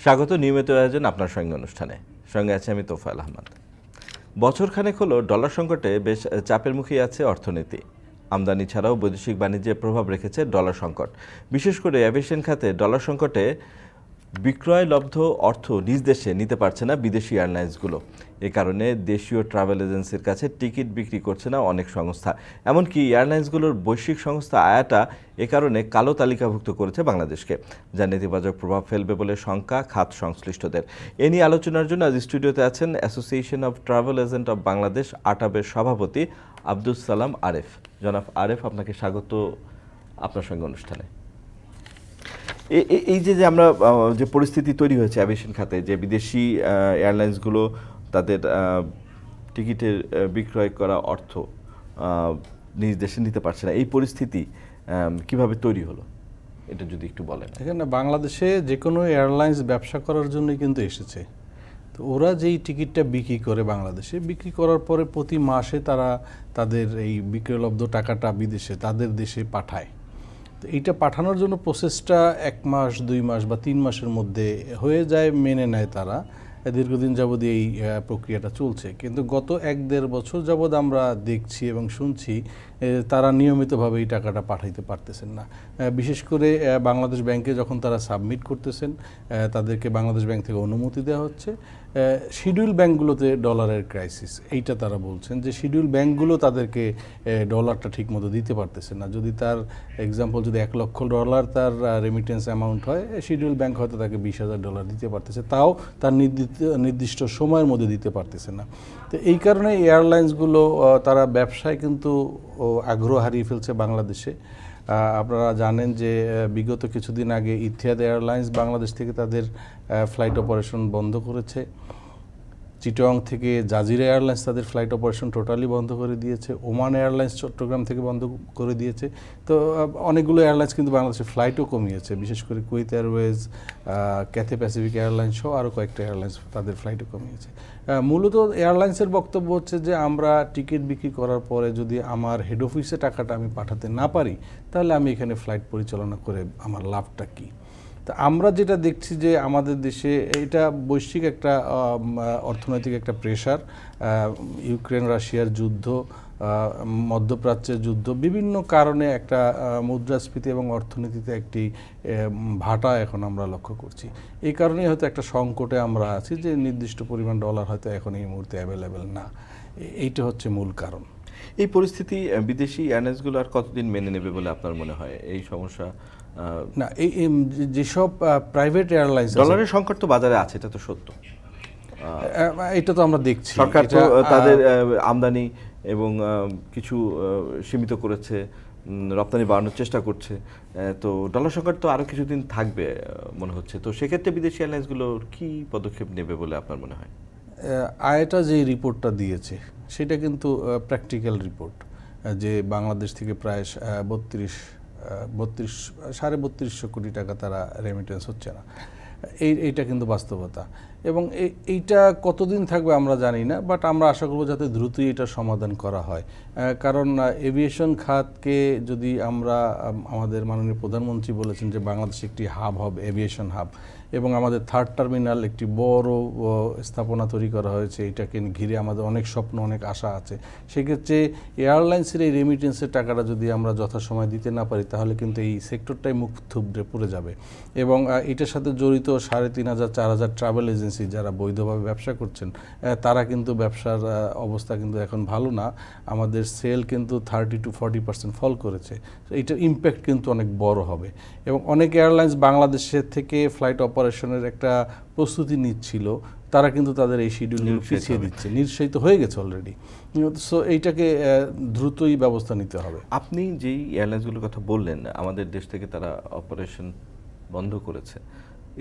স্বাগত নিয়মিত আয়োজন আপনার সঙ্গে অনুষ্ঠানে। সঙ্গে আছে আমি তোফায়েল আহমদ। বছরখানেক হলো ডলার সংকটে বেশ চাপের মুখেই আছে অর্থনীতি। আমদানি ছাড়াও বৈদেশিক বাণিজ্যে প্রভাব রেখেছে ডলার সংকট। বিশেষ করে অ্যাভিয়েশন খাতে ডলার সংকটে বিক্রয়লব্ধ অর্থ নিজ দেশে নিতে পারছে না বিদেশি এয়ারলাইন্সগুলো। এ কারণে দেশীয় ট্রাভেল এজেন্সির কাছে টিকিট বিক্রি করছে না অনেক সংস্থা। এমনকি এয়ারলাইন্সগুলোর বৈশ্বিক সংস্থা আয়াটা এ কারণে কালো তালিকাভুক্ত করেছে বাংলাদেশকে, যা নেতিবাচক প্রভাব ফেলবে বলে শঙ্কা খাত সংশ্লিষ্টদের। এ নিয়ে আলোচনার জন্য আজ স্টুডিওতে আছেন association of travel agent of Bangladesh আটাবের সভাপতি আব্দুস সালাম আরেফ। জনাব আরেফ, আপনাকে স্বাগত আপনার সঙ্গে অনুষ্ঠানে। এই যে আমরা যে পরিস্থিতি তৈরি হয়েছে অ্যাভিয়েশন খাতে, যে বিদেশি এয়ারলাইন্সগুলো তাদের টিকিটের বিক্রয় করা অর্থ নিজ দেশে নিতে পারছে না, এই পরিস্থিতি কিভাবে তৈরি হলো এটা যদি একটু বলেন। এখানে বাংলাদেশে যে কোনো এয়ারলাইন্স ব্যবসা করার জন্যই কিন্তু এসেছে। তো ওরা যেই টিকিটটা বিক্রি করে বাংলাদেশে, বিক্রি করার পরে প্রতি মাসে তারা তাদের এই বিক্রয়লব্ধ টাকাটা বিদেশে তাদের দেশে পাঠায়। তো এইটা পাঠানোর জন্য প্রসেসটা 1 মাস 2 মাস বা 3 মাসের মধ্যে হয়ে যায়, মেনে নেয় তারা। দীর্ঘদিন যাবৎ এই প্রক্রিয়াটা চলছে, কিন্তু গত 1-1.5 বছর যাবৎ আমরা দেখছি এবং শুনছি তারা নিয়মিতভাবে এই টাকাটা পাঠাইতে পারতেছেন না। বিশেষ করে বাংলাদেশ ব্যাংকে যখন তারা সাবমিট করতেছেন, তাদেরকে বাংলাদেশ ব্যাংক থেকে অনুমতি দেওয়া হচ্ছে। শিডিউল ব্যাংকগুলোতে ডলারের ক্রাইসিস, এইটা তারা বলছেন যে শিডিউল ব্যাংকগুলো তাদেরকে ডলারটা ঠিকমতো দিতে পারতেছে না। যদি তার এক্সাম্পল যদি $1 লক্ষ তার রেমিটেন্স অ্যামাউন্ট হয়, শিডিউল ব্যাংক হয়তো তাকে $20,000 দিতে পারতেছে, তাও তার নির্দিষ্ট সময়ের মধ্যে দিতে পারতেছে না। তো এই কারণে এয়ারলাইন্সগুলো তারা ব্যবসায় কিন্তু আগ্রহ হারিয়ে ফেলছে বাংলাদেশে। আপনারা জানেন যে বিগত কিছুদিন আগে ইথিহাদ এয়ারলাইন্স বাংলাদেশ থেকে তাদের ফ্লাইট অপারেশন বন্ধ করেছে। চিটং থেকে জাজিরা এয়ারলাইন্স তাদের ফ্লাইট অপারেশন টোটালি বন্ধ করে দিয়েছে। ওমান এয়ারলাইন্স চট্টগ্রাম থেকে বন্ধ করে দিয়েছে। তো অনেকগুলো এয়ারলাইন্স কিন্তু বাংলাদেশে ফ্লাইটও কমিয়েছে, বিশেষ করে Kuwait Airways, Cathay Pacific airlines সহ আরও কয়েকটা এয়ারলাইন্স তাদের ফ্লাইটও কমিয়েছে। মূলত এয়ারলাইন্সের বক্তব্য হচ্ছে যে আমরা টিকিট বিক্রি করার পরে যদি আমার হেড অফিসে টাকাটা আমি পাঠাতে না পারি, তাহলে আমি এখানে ফ্লাইট পরিচালনা করে আমার লাভটা কী। তা আমরা যেটা দেখছি যে আমাদের দেশে এটা বৈশ্বিক একটা অর্থনৈতিক একটা প্রেশার, ইউক্রেন রাশিয়ার যুদ্ধ, মধ্যপ্রাচ্যের যুদ্ধ, বিভিন্ন কারণে একটা মুদ্রাস্ফীতি এবং অর্থনীতিতে একটি ভাটা এখন আমরা লক্ষ্য করছি। এই কারণেই হয়তো একটা সংকটে আমরা আছি যে নির্দিষ্ট পরিমাণ ডলার হয়তো এখন এই মুহূর্তে অ্যাভেলেবেল না। এইটা হচ্ছে মূল কারণ। এই পরিস্থিতি বিদেশি এয়ারলাইন্সগুলো আর কতদিন মেনে নেবে বলে আপনার মনে হয়? এই সমস্যা না, এই যেসব প্রাইভেট এয়ারলাইন্স, ডলারের সংকট তো বাজারে আছে, এটা তো সত্য। এটা তো আমরা দেখছি, সরকার তো তাদের আমদানি এবং কিছু সীমিত করেছে, রপ্তানি বাড়ানোর চেষ্টা করছে। তো ডলার সংকট তো আরও কিছুদিন থাকবে মনে হচ্ছে। তো সেক্ষেত্রে বিদেশি এয়ারলাইন্সগুলো কী পদক্ষেপ নেবে বলে আপনার মনে হয়? আয়াটা যে রিপোর্টটা দিয়েছে সেটা কিন্তু প্র্যাকটিক্যাল রিপোর্ট, যে বাংলাদেশ থেকে প্রায় 32,500 কোটি টাকা তারা রেমিটেন্স হচ্ছে না। এইটা কিন্তু বাস্তবতা, এবং এইটা কতদিন থাকবে আমরা জানি না, বাট আমরা আশা করব যাতে দ্রুতই এটা সমাধান করা হয়। কারণ এভিয়েশন খাতকে যদি আমরা, আমাদের মাননীয় প্রধানমন্ত্রী বলেছেন যে বাংলাদেশ একটি হাব হবে, এভিয়েশন হাব, এবং আমাদের 3rd টার্মিনাল একটি বড় স্থাপনা তৈরি করা হয়েছে। এটাকে ঘিরে আমাদের অনেক স্বপ্ন, অনেক আশা আছে। সেক্ষেত্রে এয়ারলাইন্সের এই রেমিটেন্সের টাকাটা যদি আমরা যথাসময় দিতে না পারি, তাহলে কিন্তু এই সেক্টরটাই মুখ থুবড়ে পড়ে যাবে। এবং এটার সাথে জড়িত 3,500-4,000 ট্রাভেল এজেন্সি যারা বৈধভাবে ব্যবসা করছেন, তারা কিন্তু ব্যবসার অবস্থা কিন্তু এখন ভালো না। আমাদের সেল কিন্তু 30-40% ফল করেছে। এইটার ইম্প্যাক্ট কিন্তু অনেক বড় হবে। এবং অনেক এয়ারলাইন্স বাংলাদেশের থেকে ফ্লাইট অপারেশনের একটা প্রস্তুতি নিচ্ছিল, তারা কিন্তু তাদের এই শিডিউল পিছিয়ে দিচ্ছে, নিরুৎসাহিত হয়ে গেছে অলরেডি। সো এইটাকে দ্রুতই ব্যবস্থা নিতে হবে। আপনি যেই এয়ারলাইন্সগুলোর কথা বললেন, আমাদের দেশ থেকে তারা অপারেশন বন্ধ করেছে,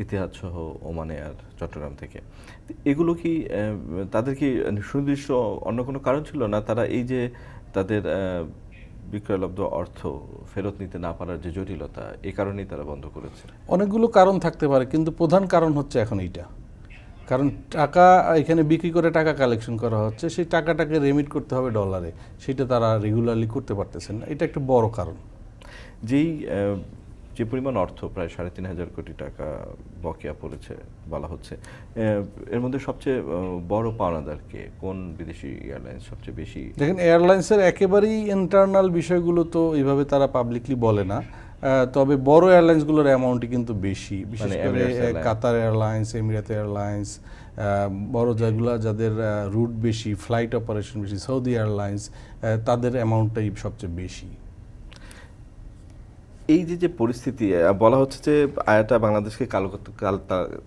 ইতিহাদ সহ, ওমান এয়ার, চট্টগ্রাম থেকে, এগুলো কি তাদের কি সুনির্দিষ্ট অন্য কোনো কারণ ছিল না? তারা এই যে তাদের বিক্রয়লব্ধ অর্থ ফেরত নিতে না পারার যে জটিলতা, এই কারণেই তারা বন্ধ করেছে? অনেকগুলো কারণ থাকতে পারে, কিন্তু প্রধান কারণ হচ্ছে এখন এইটা। কারণ টাকা এখানে বিক্রি করে টাকা কালেকশন করা হচ্ছে, সেই টাকাটাকে রেমিট করতে হবে ডলারে, সেটা তারা রেগুলারলি করতে পারতেছেন না। এটা একটা বড় কারণ। যেই যে পরিমাণ অর্থ প্রায় 3,500 কোটি টাকা বকেয়া পড়েছে বলা হচ্ছে, এর মধ্যে সবচেয়ে বড় পাওনাদার কে, কোন বিদেশি এয়ারলাইন্স সবচেয়ে বেশি? দেখেন, এয়ারলাইন্সের একেবারেই ইন্টারনাল বিষয়গুলো তো এইভাবে তারা পাবলিকলি বলে না, তবে বড় এয়ারলাইন্সগুলোর অ্যামাউন্টই কিন্তু বেশি, বিশেষ করে কাতার এয়ারলাইন্স, এমিরেট এয়ারলাইন্স, বড় যেগুলো যাদের রুট বেশি, ফ্লাইট অপারেশন বেশি, সৌদি এয়ারলাইন্স, তাদের অ্যামাউন্টটাই সবচেয়ে বেশি। এই যে পরিস্থিতি, বলা হচ্ছে যে আয়াটা বাংলাদেশকে কালো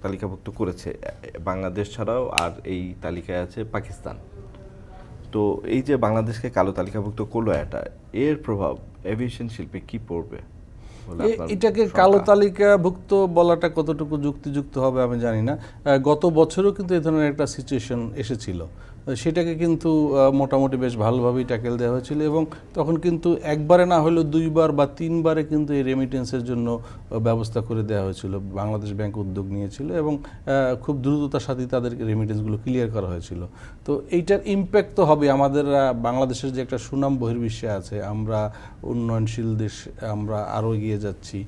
তালিকাভুক্ত করেছে, বাংলাদেশ ছাড়াও আর এই তালিকায় আছে পাকিস্তান। তো এই যে বাংলাদেশকে কালো তালিকাভুক্ত করলো আয়াটা, এর প্রভাব এভিয়েশন শিল্পে কি পড়বে? এটাকে কালো তালিকাভুক্ত বলাটা কতটুকু যুক্তিযুক্ত হবে আমি জানি না। গত বছরও কিন্তু এই ধরনের একটা সিচুয়েশন এসেছিল, সেটাকে কিন্তু মোটামুটি বেশ ভালোভাবেই ট্যাকেল দেওয়া হয়েছিল, এবং তখন কিন্তু একবারে না হলেও 2বার বা 3বারে কিন্তু এই রেমিটেন্সের জন্য ব্যবস্থা করে দেওয়া হয়েছিল। বাংলাদেশ ব্যাংক উদ্যোগ নিয়েছিল এবং খুব দ্রুততার সাথে তাদের রেমিটেন্সগুলো ক্লিয়ার করা হয়েছিল। তো এইটার ইম্প্যাক্ট তো হবে, আমাদের বাংলাদেশের যে একটা সুনাম বহির্বিশ্বে আছে, আমরা উন্নয়নশীল দেশ, আমরা আরও এগিয়ে যাচ্ছি,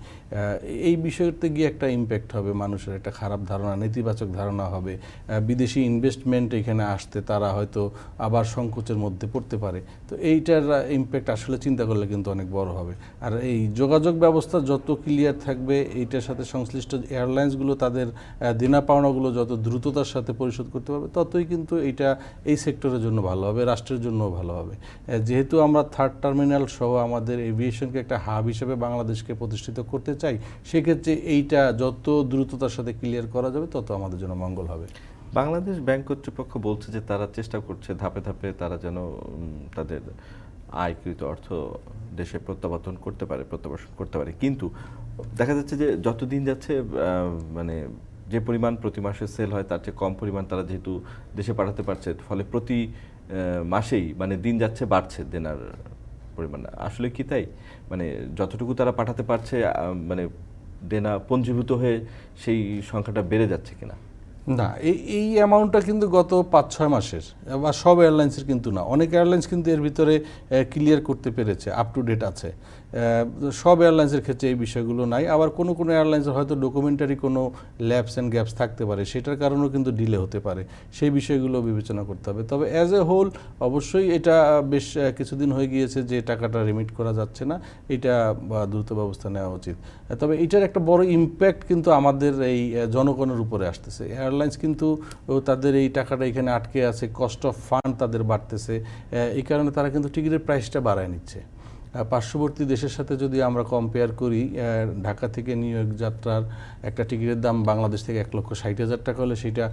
এই বিষয়তে গিয়ে একটা ইম্প্যাক্ট হবে, মানুষের একটা খারাপ ধারণা, নেতিবাচক ধারণা হবে। বিদেশি ইনভেস্টমেন্ট এখানে আসতে তারা হয়তো আবার সংকোচের মধ্যে পড়তে পারে। তো এইটার ইম্প্যাক্ট আসলে চিন্তা করলে কিন্তু অনেক বড় হবে। আর এই যোগাযোগ ব্যবস্থা যত ক্লিয়ার থাকবে, এইটার সাথে সংশ্লিষ্ট এয়ারলাইন্সগুলো তাদের দেনা পাওনাগুলো যত দ্রুততার সাথে পরিশোধ করতে পারবে, ততই কিন্তু এইটা এই সেক্টরের জন্য ভালো হবে, রাষ্ট্রের জন্যও ভালো হবে। যেহেতু আমরা থার্ড টার্মিনাল সহ আমাদের এভিয়েশনকে একটা হাব হিসেবে বাংলাদেশকে প্রতিষ্ঠিত করতে চাই, সেক্ষেত্রে এইটা যত দ্রুততার সাথে ক্লিয়ার করা যাবে তত আমাদের জন্য মঙ্গল হবে। বাংলাদেশ ব্যাংক কর্তৃপক্ষ বলছে যে তারা চেষ্টা করছে ধাপে ধাপে তারা যেন তাদের আয়কৃত অর্থ দেশে প্রত্যাবর্তন করতে পারে, কিন্তু দেখা যাচ্ছে যে যত দিন যাচ্ছে মানে যে পরিমাণ প্রতি মাসে সেল হয় তার চেয়ে কম পরিমাণ তারা যেহেতু দেশে পাঠাতে পারছে, ফলে প্রতি মাসেই মানে দিন যাচ্ছে বাড়ছে দেনার পরিমাণ। আসলে কি তাই? মানে যতটুকু তারা পাঠাতে পারছে, মানে দেনা পঞ্জীভূত হয়ে সেই সংখ্যাটা বেড়ে যাচ্ছে কিনা? না, এই অ্যামাউন্টটা কিন্তু গত 5-6 মাসের, বা সব এয়ারলাইন্সের কিন্তু না। অনেক এয়ারলাইন্স কিন্তু এর ভিতরে ক্লিয়ার করতে পেরেছে, আপ টু ডেট আছে। সব এয়ারলাইন্সের ক্ষেত্রে এই বিষয়গুলো নাই। আবার কোনো কোনো এয়ারলাইন্সের হয়তো ডকুমেন্টারি কোনো ল্যাপস অ্যান্ড গ্যাপস থাকতে পারে, সেটার কারণেও কিন্তু ডিলে হতে পারে, সেই বিষয়গুলো বিবেচনা করতে হবে। তবে অ্যাজ এ হোল অবশ্যই এটা বেশ কিছুদিন হয়ে গিয়েছে যে টাকাটা রিমিট করা যাচ্ছে না, এটা দ্রুত ব্যবস্থা নেওয়া উচিত। তবে এটার একটা বড় ইম্প্যাক্ট কিন্তু আমাদের এই জনগণের উপরে আসতেছে। এয়ারলাইন্স কিন্তু তাদের এই টাকাটা এখানে আটকে আছে, কস্ট অফ ফান্ড তাদের বাড়তেছে, এই কারণে তারা কিন্তু টিকিটের প্রাইসটা বাড়ায় নিচ্ছে। পার্শ্ববর্তী দেশের সাথে যদি আমরা কম্পেয়ার করি, ঢাকা থেকে নিউ ইয়র্ক যাত্রার একটা টিকিটের দাম বাংলাদেশ থেকে 1,60,000 টাকা হলে সেটা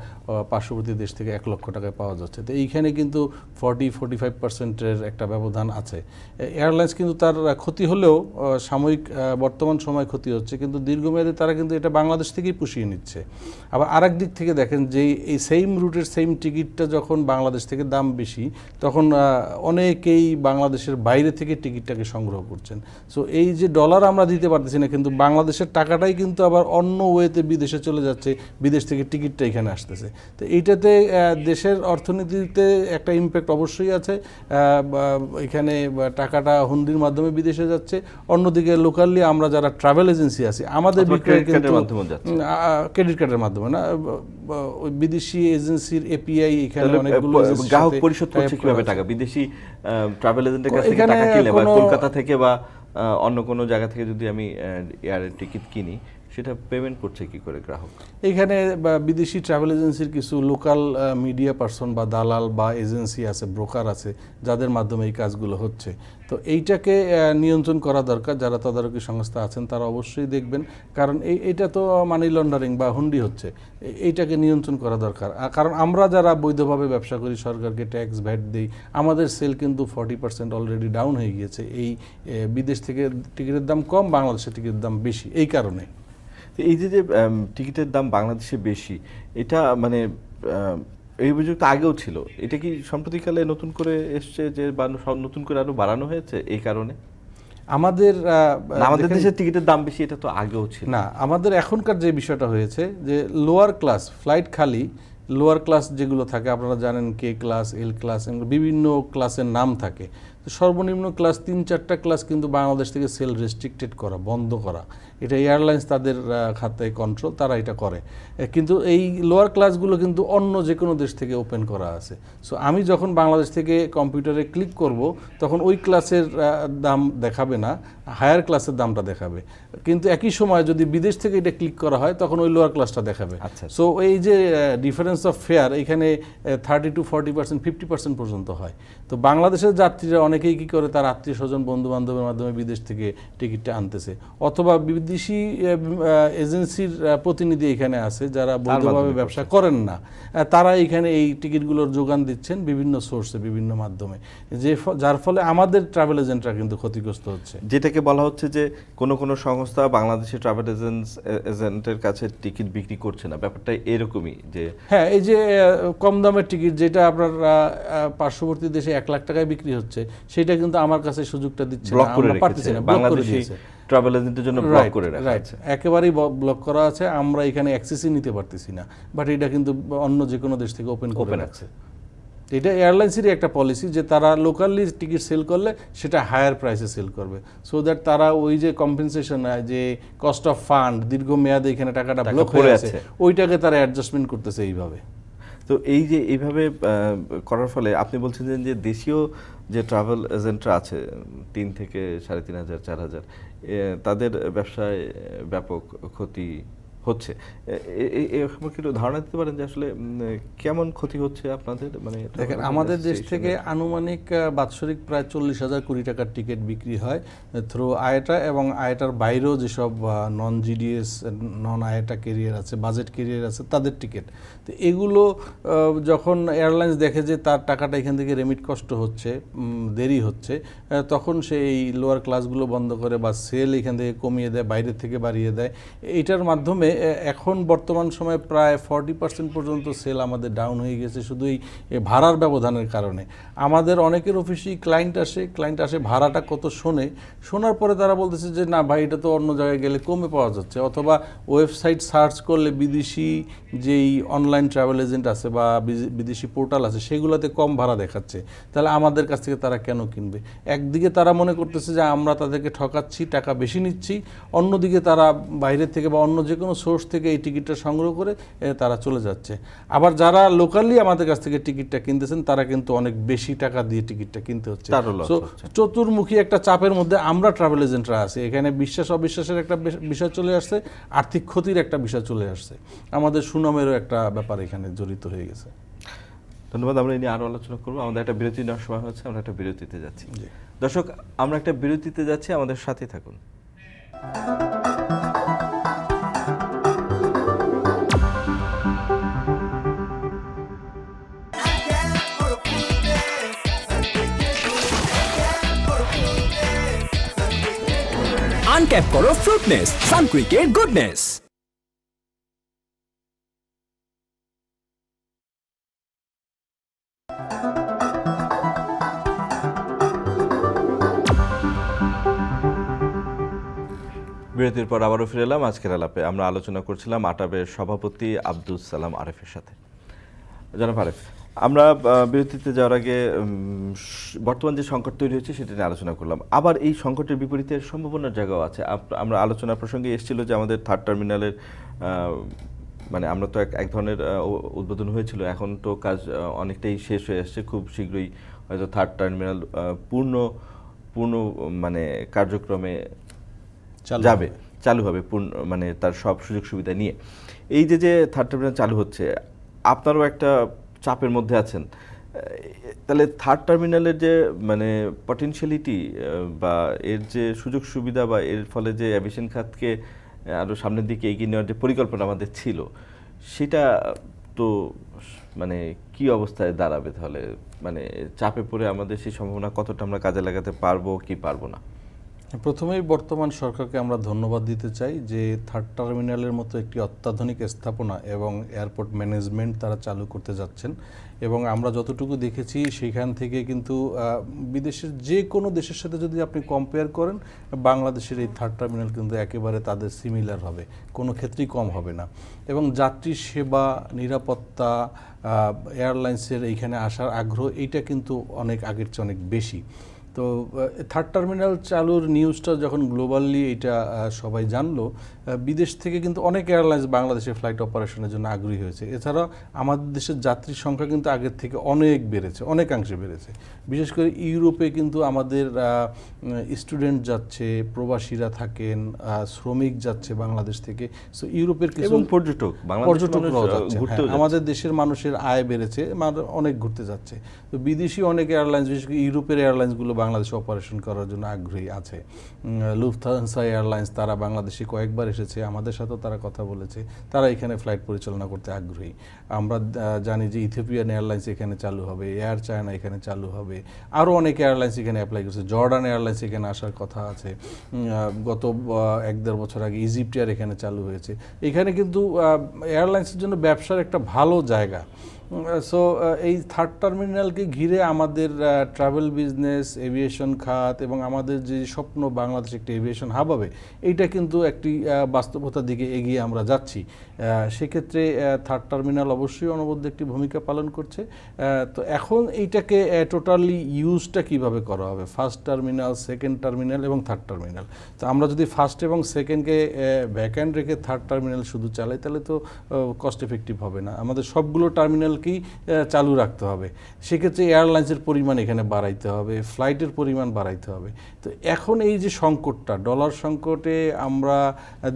পার্শ্ববর্তী দেশ থেকে 1 লক্ষ টাকায় পাওয়া যাচ্ছে। তো এইখানে কিন্তু 40-45% একটা ব্যবধান আছে। এয়ারলাইন্স কিন্তু তার ক্ষতি হলেও সাময়িক বর্তমান সময় ক্ষতি হচ্ছে, কিন্তু দীর্ঘমেয়াদে তারা কিন্তু এটা বাংলাদেশ থেকেই পুষিয়ে নিচ্ছে। আবার আরেক দিক থেকে দেখেন যে এই সেম রুটের সেম টিকিটটা যখন বাংলাদেশ থেকে দাম বেশি, তখন অনেকেই বাংলাদেশের বাইরে থেকে টিকিটটাকে সংগ্রহ করছেন। সো এই যে ডলার আমরা দিতে পারতেছি না, কিন্তু বাংলাদেশের টাকাটাই কিন্তু আবার অন্য ওয়েতে বিদেশে চলে যাচ্ছে, বিদেশ থেকে টিকিটটা এখানে আসতেছে। তো এইটাতে দেশের অর্থনীতিতে একটা ইম্প্যাক্ট অবশ্যই আছে। এখানে টাকাটা হুন্ডির মাধ্যমে বিদেশে যাচ্ছে, অন্যদিকে লোকালি আমরা যারা ট্রাভেল এজেন্সি আছি আমাদের বিক্রয় কিন্তু ক্রেডিট কার্ডের মাধ্যমে না, ওই বিদেশি এজেন্সির এপিআই এখানে অনেকগুলো গ্রাহক পরিশোধ করছে কিভাবে টাকা? বিদেশি ট্রাভেল এজেন্টের কাছ থেকে টাকা কিনলে বা কলকাতা থেকে বা অন্য কোনো জায়গা থেকে যদি আমি এয়ারের টিকিট কিনি, সেটা পেমেন্ট করছে কি করে গ্রাহক? এখানে বিদেশি ট্রাভেল এজেন্সির কিছু লোকাল মিডিয়া পারসন বা দালাল বা এজেন্সি আছে, ব্রোকার আছে, যাদের মাধ্যমে এই কাজগুলো হচ্ছে। তো এইটাকে নিয়ন্ত্রণ করা দরকার। যারা তদারকি সংস্থা আছেন তারা অবশ্যই দেখবেন, কারণ এইটা তো মানি লন্ডারিং বা হুন্ডি হচ্ছে, এইটাকে নিয়ন্ত্রণ করা দরকার। কারণ আমরা যারা বৈধভাবে ব্যবসা করি, সরকারকে ট্যাক্স ভ্যাট দিই, আমাদের সেল কিন্তু 40% অলরেডি ডাউন হয়ে গিয়েছে। এই বিদেশ থেকে টিকিটের দাম কম, বাংলাদেশের টিকিটের দাম বেশি, এই কারণে। এই যে টিকিটের দাম বাংলাদেশে বেশি, এটা মানে এই অভিযোগ তো আগেও ছিল, এটা কি সম্প্রতিকালে নতুন করে এসছে যে নতুন করে আরো বাড়ানো হয়েছে এই কারণে? আমাদের দেশের টিকিটের দাম বেশি, এটা তো আগেও ছিল না। আমাদের এখনকার যে বিষয়টা হয়েছে যে লোয়ার ক্লাস ফ্লাইট খালি, লোয়ার ক্লাস যেগুলো থাকে আপনারা জানেন, কে ক্লাস, এল ক্লাস, বিভিন্ন ক্লাসের নাম থাকে। তো সর্বনিম্ন ক্লাস 3-4টা ক্লাস কিন্তু বাংলাদেশ থেকে সেল রেস্ট্রিক্টেড করা, বন্ধ করা, এটা এয়ারলাইন্স তাদের খাতায় কন্ট্রোল, তারা এটা করে। কিন্তু এই লোয়ার ক্লাসগুলো কিন্তু অন্য যে কোনো দেশ থেকে ওপেন করা আছে। সো আমি যখন বাংলাদেশ থেকে কম্পিউটারে ক্লিক করব তখন ওই ক্লাসের দাম দেখাবে না, হায়ার ক্লাসের দামটা দেখাবে। কিন্তু একই সময় যদি বিদেশ থেকে এটা ক্লিক করা হয় তখন ওই লোয়ার ক্লাসটা দেখাবে। আচ্ছা। সো এই যে ডিফারেন্স অফ ফেয়ার এখানে 30 to 40%, 50% পর্যন্ত হয়। তো বাংলাদেশের যাত্রীরা অনেকেই কী করে, তার আত্মীয় স্বজন বন্ধু বান্ধবের মাধ্যমে বিদেশ থেকে টিকিটটা আনতেছে, অথবা বিদেশি এজেন্সির প্রতিনিধি এখানে আছে যারা বৈধভাবে ব্যবসা করেন না, তারা এখানে এই টিকিটগুলোর যোগান দিচ্ছেন বিভিন্ন সোর্সে, বিভিন্ন মাধ্যমে, যার ফলে আমাদের ট্রাভেল এজেন্টরা কিন্তু ক্ষতিগ্রস্ত হচ্ছে। যেটাকে বলা হচ্ছে যে কোনো কোনো সংস্থা বাংলাদেশের ট্রাভেল এজেন্টের কাছে টিকিট বিক্রি করছে না, ব্যাপারটা এরকমই যে হ্যাঁ, এই যে কম দামের টিকিট যেটা আপনার পার্শ্ববর্তী দেশে 1 লাখ টাকায় বিক্রি হচ্ছে, সেটা কিন্তু আমার কাছে সুযোগটা দিচ্ছে না, আমরা পারতেছি না, ব্লক করে দিয়েছে ট্রাভেল এজেন্টের জন্য ব্লক করে রাখা আছে, একেবারেই ব্লক করা আছে। আমরা এখানে অ্যাক্সেসই নিতে পারতেছি না, বাট এটা কিন্তু অন্য যে কোনো দেশ থেকে ওপেন রাখছে। এটা এয়ারলাইন্সেরই একটা পলিসি যে তারা লোকালি টিকিট সেল করলে সেটা হায়ার প্রাইসে সেল করবে, সো দ্যাট তারা ওই যে কম্পেনসেশন, যে কস্ট অফ ফান্ড, দীর্ঘমেয়াদে এখানে টাকাটা ব্লক হয়ে আছে, ওইটাকে তারা অ্যাডজাস্টমেন্ট করতেছে এইভাবে। তো এই যে এইভাবে করার ফলে আপনি বলছেন যে দেশীয় যে ট্রাভেল এজেন্টরা আছে 3 থেকে 3,500 4,000, তাদের ব্যবসায় ব্যাপক ক্ষতি হচ্ছে। একটু ধারণা দিতে পারেন যে আসলে কেমন ক্ষতি হচ্ছে আপনাদের? মানে দেখেন, আমাদের দেশ থেকে আনুমানিক বাৎসরিক প্রায় 40,000 কোটি টাকার টিকিট বিক্রি হয় থ্রু আয়েটা, এবং আয়েটার বাইরেও যেসব নন জিডিএস, নন আয়েটা ক্যারিয়ার আছে, বাজেট ক্যারিয়ার আছে, তাদের টিকিট। তো এগুলো যখন এয়ারলাইন্স দেখে যে তার টাকাটা এখান থেকে রেমিট কষ্ট হচ্ছে, দেরি হচ্ছে, তখন সে এই লোয়ার ক্লাসগুলো বন্ধ করে বা সেল এখান থেকে কমিয়ে দেয়, বাইরের থেকে বাড়িয়ে দেয়। এইটার মাধ্যমে এখন বর্তমান সময়ে প্রায় 40% পর্যন্ত সেল আমাদের ডাউন হয়ে গেছে শুধু এই ভাড়ার ব্যবধানের কারণে। আমাদের অনেকের অফিসেই ক্লায়েন্ট আসে ভাড়াটা কত শোনার পরে তারা বলতেছে যে না ভাই, এটা তো অন্য জায়গায় গেলে কমে পাওয়া যাচ্ছে, অথবা ওয়েবসাইট সার্চ করলে বিদেশি যেই অনলাইন ট্রাভেল এজেন্ট আছে বা বিদেশি পোর্টাল আছে সেগুলোতে কম ভাড়া দেখাচ্ছে, তাহলে আমাদের কাছ থেকে তারা কেন কিনবে? একদিকে তারা মনে করতেছে যে আমরা তাদেরকে ঠকাচ্ছি, টাকা বেশি নিচ্ছি, অন্যদিকে তারা বাইরের থেকে বা অন্য যে কোনো সোর্স থেকে এই টিকিটটা সংগ্রহ করে তারা চলে যাচ্ছে। আবার যারা লোকালি আমাদের কাছ থেকে টিকিটটা কিনতেছেন তারা কিন্তু অনেক বেশি টাকা দিয়ে টিকিটটা কিনতে হচ্ছে। চতুর্মুখী একটা চাপের মধ্যে আমরা ট্রাভেল এজেন্টরা আছি। এখানে বিশ্বাস অবিশ্বাসের একটা বিষয় চলে আসছে, আর্থিক ক্ষতির একটা বিষয় চলে আসছে, আমাদের সুনামেরও একটা ব্যাপার এখানে জড়িত হয়ে গেছে। ধন্যবাদ। আমরা এই নিয়ে আরও আলোচনা করবো। আমাদের একটা বিরতি নেওয়ার সময় হচ্ছে, আমরা একটা বিরতিতে যাচ্ছি। দর্শক, আমরা একটা বিরতিতে যাচ্ছি, আমাদের সাথে থাকুন। আনক্যাপ করো ফ্রুটনেস, সানকুইকের গুডনেস। বিরতির পর আবারও ফিরে এলাম আজকের আলাপে। আমরা আলোচনা করছিলাম আটাবের সভাপতি আব্দুস সালাম আরেফের সাথে। জনাব আরেফ, আমরা বিরতিতে যাওয়ার আগে বর্তমান যে সংকট তৈরি হয়েছে সেটা নিয়ে আলোচনা করলাম। আবার এই সংকটের বিপরীতে সম্ভাবনার জায়গাও আছে। আমরা আলোচনার প্রসঙ্গে এসেছিল যে আমাদের 3rd টার্মিনালের মানে আমরা তো এক ধরনের উদ্বোধন হয়েছিল, এখন তো কাজ অনেকটাই শেষ হয়ে আসছে। খুব শীঘ্রই হয়তো 3rd টার্মিনাল পূর্ণ মানে কার্যক্রমে চালু হবে, মানে তার সব সুযোগ সুবিধা নিয়ে। এই যে 3rd টার্মিনাল চালু হচ্ছে, আপনারও একটা চাপের মধ্যে আছেন, তাহলে 3rd টার্মিনালের যে মানে পটেনশিয়ালিটি বা এর যে সুযোগ সুবিধা বা এর ফলে যে অ্যাভিয়েশন খাতকে আরও সামনের দিকে এগিয়ে নেওয়ার যে পরিকল্পনা আমাদের ছিল, সেটা তো মানে কি অবস্থায় দাঁড়াবে? তাহলে মানে চাপে পড়ে আমাদের সেই সম্ভাবনা কতটা আমরা কাজে লাগাতে পারবো কি পারবো না? প্রথমেই বর্তমান সরকারকে আমরা ধন্যবাদ দিতে চাই যে 3rd টার্মিনালের মতো একটি অত্যাধুনিক স্থাপনা এবং এয়ারপোর্ট ম্যানেজমেন্ট তারা চালু করতে যাচ্ছেন। এবং আমরা যতটুকু দেখেছি সেখান থেকে কিন্তু বিদেশের যে কোনো দেশের সাথে যদি আপনি কম্পেয়ার করেন, বাংলাদেশের এই 3rd টার্মিনাল কিন্তু একেবারে তাদের সিমিলার হবে, কোনো ক্ষেত্রেই কম হবে না। এবং যাত্রী সেবা, নিরাপত্তা, এয়ারলাইন্সের এইখানে আসার আগ্রহ, এইটা কিন্তু অনেক আগের চেয়ে অনেক বেশি। তো থার্ড টার্মিনাল চালুর নিউজটা যখন গ্লোবালি এটা সবাই জানলো, বিদেশ থেকে কিন্তু অনেক এয়ারলাইন্স বাংলাদেশে ফ্লাইট অপারেশনের জন্য আগ্রহী হয়েছে। এছাড়া আমাদের দেশের যাত্রীর সংখ্যা কিন্তু আগের থেকে অনেক বেড়েছে, অনেকাংশে বেড়েছে। বিশেষ করে ইউরোপে কিন্তু আমাদের স্টুডেন্ট যাচ্ছে, প্রবাসীরা থাকেন, শ্রমিক যাচ্ছে বাংলাদেশ থেকে। সো ইউরোপের কিছু এবং পর্যটকরাও যাচ্ছে। হ্যাঁ, আমাদের দেশের মানুষের আয় বেড়েছে, অনেক ঘুরতে যাচ্ছে। তো বিদেশি অনেক এয়ারলাইন্স, বিশেষ করে ইউরোপের এয়ারলাইন্সগুলো বাংলাদেশে অপারেশন করার জন্য আগ্রহী আছে। লুফথানসা এয়ারলাইন্স তারা বাংলাদেশে কয়েকবার এসেছে, আমাদের সাথেও তারা কথা বলেছে, তারা এখানে ফ্লাইট পরিচালনা করতে আগ্রহী। আমরা জানি যে ইথিওপিয়ান এয়ারলাইন্স এখানে চালু হবে, এয়ার চায়না এখানে চালু হবে, আরও অনেক এয়ারলাইন্স এখানে অ্যাপ্লাই করছে। জর্ডান এয়ারলাইন্স এখানে আসার কথা আছে। গত 1-1.5 বছর আগে ইজিপ্ট এয়ার এখানে চালু হয়েছে। এখানে কিন্তু এয়ারলাইন্সের জন্য ব্যবসার একটা ভালো জায়গা। সো এই থার্ড টার্মিনালকে ঘিরে আমাদের ট্রাভেল বিজনেস, এভিয়েশন খাত এবং আমাদের যে স্বপ্ন বাংলাদেশ একটা এভিয়েশন হাব হবে, এইটা কিন্তু একটি বাস্তবতার দিকে এগিয়ে আমরা যাচ্ছি। সেক্ষেত্রে থার্ড টার্মিনাল অবশ্যই অনবদ্য একটি ভূমিকা পালন করছে। তো এখন এইটাকে টোটালি ইউজটা কিভাবে করা হবে, ফার্স্ট টার্মিনাল, সেকেন্ড টার্মিনাল এবং থার্ড টার্মিনাল। তো আমরা যদি ফার্স্ট এবং সেকেন্ডকে ভ্যাকান্ট রেখে থার্ড টার্মিনাল শুধু চালাই, তাহলে তো কস্ট এফেক্টিভ হবে না। আমাদের সবগুলো টার্মিনালকেই চালু রাখতে হবে। সেক্ষেত্রে এয়ারলাইন্সের পরিমাণ এখানে বাড়াইতে হবে, ফ্লাইটের পরিমাণ বাড়াইতে হবে। তো এখন এই যে সংকটটা, ডলার সংকটে আমরা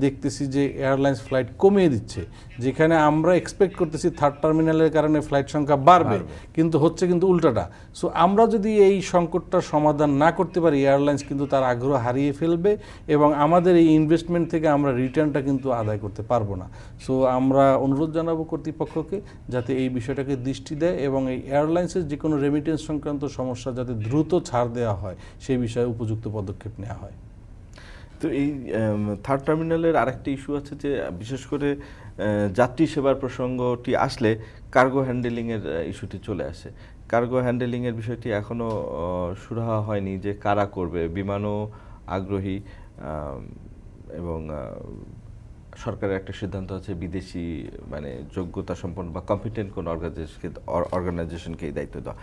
দেখতেছি যে এয়ারলাইন্স ফ্লাইট কমিয়ে দিচ্ছে, যেখানে আমরা এক্সপেক্ট করতেছি থার্ড টার্মিনালের কারণে ফ্লাইট সংখ্যা বাড়বে, কিন্তু হচ্ছে কিন্তু উল্টাটা। সো আমরা যদি এই সংকটটার সমাধান না করতে পারি, এয়ারলাইন্স কিন্তু তার আগ্রহ হারিয়ে ফেলবে এবং আমাদের এই ইনভেস্টমেন্ট থেকে আমরা রিটার্নটা কিন্তু আদায় করতে পারবো না। সো আমরা অনুরোধ জানাবো কর্তৃপক্ষকে যাতে এই বিষয়টাকে দৃষ্টি দেয় এবং এই এয়ারলাইন্সের যে কোনো রেমিটেন্স সংক্রান্ত সমস্যা যাতে দ্রুত ছাড় দেওয়া হয়, সেই বিষয়ে উপযুক্ত পদক্ষেপ নেওয়া হয়। তো এই থার্ড টার্মিনালের আরেকটি ইস্যু আছে যে বিশেষ করে যাত্রী সেবার প্রসঙ্গটি আসলে কার্গো হ্যান্ডেলিংয়ের ইস্যুটি চলে আসে। কার্গো হ্যান্ডেলিংয়ের বিষয়টি এখনও সুরাহা হয়নি যে কারা করবে। বিমানও আগ্রহী এবং সরকারের একটা সিদ্ধান্ত আছে বিদেশি মানে যোগ্যতা সম্পন্ন বা কম্পিটেন্ট কোনো অর্গানাইজেশনকে এই দায়িত্ব দেওয়া।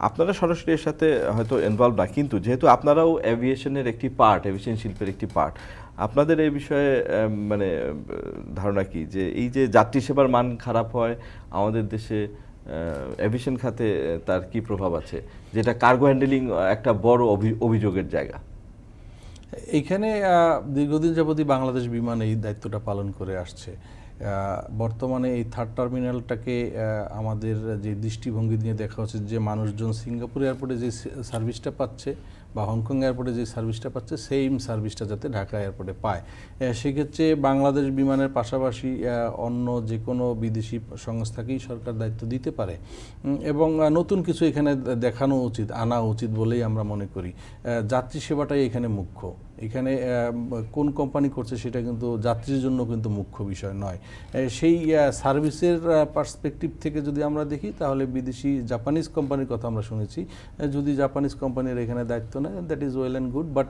আপনারা সরাসরি এর সাথে হয়তো ইনভলভ না, কিন্তু যেহেতু আপনারাও এভিয়েশনের একটি পার্ট, এভিয়েশন শিল্পের একটি পার্ট, আপনাদের এই বিষয়ে মানে ধারণা কি যে এই যে যাত্রী সেবার মান খারাপ হয় আমাদের দেশে, এভিয়েশন খাতে তার কি প্রভাব আছে, যেটা কার্গো হ্যান্ডেলিং একটা বড় অভিযোগের জায়গা? এইখানে দীর্ঘদিন যাবতই বাংলাদেশ বিমান এই দায়িত্বটা পালন করে আসছে। বর্তমানে এই থার্ড টার্মিনালটাকে আমাদের যে দৃষ্টিভঙ্গি নিয়ে দেখা হচ্ছে যে মানুষজন সিঙ্গাপুর এয়ারপোর্টে যে সার্ভিসটা পাচ্ছে বা হংকং এয়ারপোর্টে যে সার্ভিসটা পাচ্ছে, সেম সার্ভিসটা যাতে ঢাকা এয়ারপোর্টে পায়। সেক্ষেত্রে বাংলাদেশ বিমানের পাশাপাশি অন্য যে কোনো বিদেশি সংস্থাকেই সরকার দায়িত্ব দিতে পারে এবং নতুন কিছু এখানে দেখানো উচিত, আনা উচিত বলেই আমরা মনে করি। যাত্রী সেবাটাই এখানে মুখ্য। এখানে কোন কোম্পানি করছে সেটা কিন্তু যাত্রীর জন্য কিন্তু মুখ্য বিষয় নয়। সেই সার্ভিসের পার্সপেক্টিভ থেকে যদি আমরা দেখি, তাহলে বিদেশি জাপানিজ কোম্পানির কথা আমরা শুনেছি। যদি জাপানিজ কোম্পানির এখানে দায়িত্ব নেয়, that is well and good, but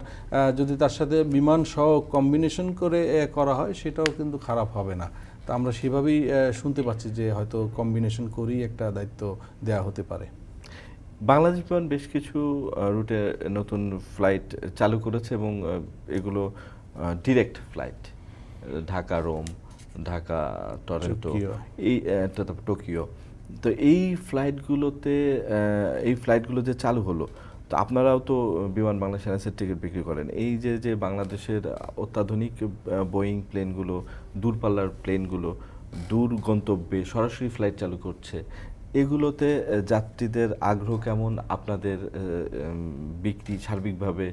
যদি তার সাথে বিমান সহ কম্বিনেশন করে করা হয়, সেটাও কিন্তু খারাপ হবে না। তা আমরা সেভাবেই শুনতে পাচ্ছি যে হয়তো কম্বিনেশন করেই একটা দায়িত্ব দেওয়া হতে পারে। বাংলাদেশ বিমান বেশ কিছু রুটে নতুন ফ্লাইট চালু করেছে এবং এগুলো direct flight, Dhaka Rome, Dhaka Toronto, এই টোকিও। তো এই ফ্লাইটগুলো যে চালু হলো, তো আপনারাও তো বিমান বাংলাদেশ এয়ারলাইন্সের টিকিট বিক্রি করেন। এই যে বাংলাদেশের অত্যাধুনিক বোয়িং প্লেনগুলো, দূরপাল্লার প্লেনগুলো দূর গন্তব্যে সরাসরি ফ্লাইট চালু করছে, এগুলোতে যাত্রীদের আগ্রহ কেমন? আপনাদের বিক্রি সার্বিকভাবে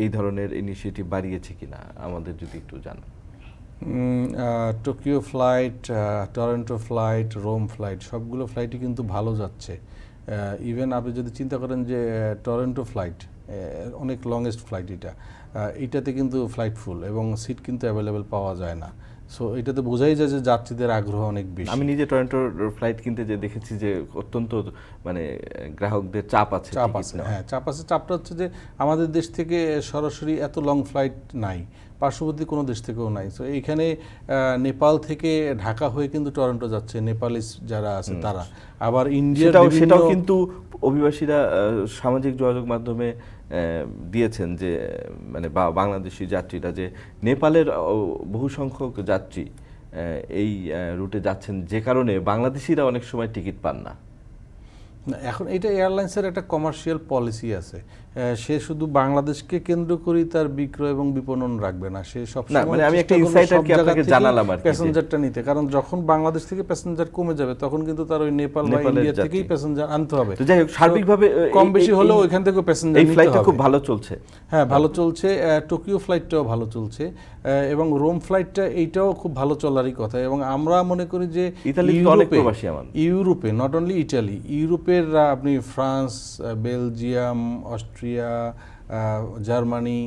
এই ধরনের ইনিশিয়েটিভ বাড়িয়েছে কিনা আমাদের যদি একটু জানান। Tokyo flight, Toronto flight, Rome flight, সবগুলো ফ্লাইটই কিন্তু ভালো যাচ্ছে। ইভেন আপনি যদি চিন্তা করেন যে টরন্টো ফ্লাইট অনেক লংগেস্ট ফ্লাইট, এটাতে কিন্তু ফ্লাইট ফুল এবং সিট কিন্তু অ্যাভেলেবেল পাওয়া যায় না। সো এটাতে বোঝাই যায় যে যাত্রীদের আগ্রহ অনেক বেশি। আমি নিজে টরন্টোর ফ্লাইট কিনতে যে দেখেছি যে অত্যন্ত মানে গ্রাহকদের চাপ আছে। হ্যাঁ, চাপ আছে। চাপটা হচ্ছে যে আমাদের দেশ থেকে সরাসরি এত লং ফ্লাইট নাই, পার্শ্ববর্তী কোনো দেশ থেকেও নাই। সো এইখানে নেপাল থেকে ঢাকা হয়ে কিন্তু টরন্টো যাচ্ছে নেপালিস যারা আছে তারা, আবার ইন্ডিয়া সেটাও কিন্তু অভিবাসীরা সামাজিক যোগাযোগ মাধ্যমে দিয়েছেন যে মানে বাংলাদেশি যাত্রীরা যে নেপালের বহু সংখ্যক যাত্রী এই রুটে যাচ্ছেন, যে কারণে বাংলাদেশিরা অনেক সময় টিকিট পান না। এখন এটা এয়ারলাইন্সের একটা কমার্শিয়াল পলিসি আছে, সে শুধু বাংলাদেশকে কেন্দ্র করেই তার বিক্রয় এবং বিপণন রাখবে না, সে সবসময় মানে আমি একটা ইনসাইট আর কি আপনাকে জানালাম আর কি, প্যাসেঞ্জারটা নিতে, কারণ যখন বাংলাদেশ থেকে প্যাসেঞ্জার কমে যাবে তখন কিন্তু তার ওই নেপাল বা ইন্ডিয়া থেকেই প্যাসেঞ্জার আনতে হবে। তো যাই হোক, সার্বিকভাবে কম বেশি হলেও ওইখান থেকে প্যাসেঞ্জার নিতে হবে। এই ফ্লাইটটা খুব ভালো চলছে। হ্যাঁ, ভালো চলছে। টোকিও ফ্লাইটটাও ভালো চলছে এবং রোম ফ্লাইটটা এইটাও খুব ভালো চলারই কথা। এবং আমরা মনে করি যে ইউরোপে, নট অনলি ইটালি, ইউরোপের আপনি ফ্রান্স, বেলজিয়াম, অস্ট্রিয়া, জার্মানি,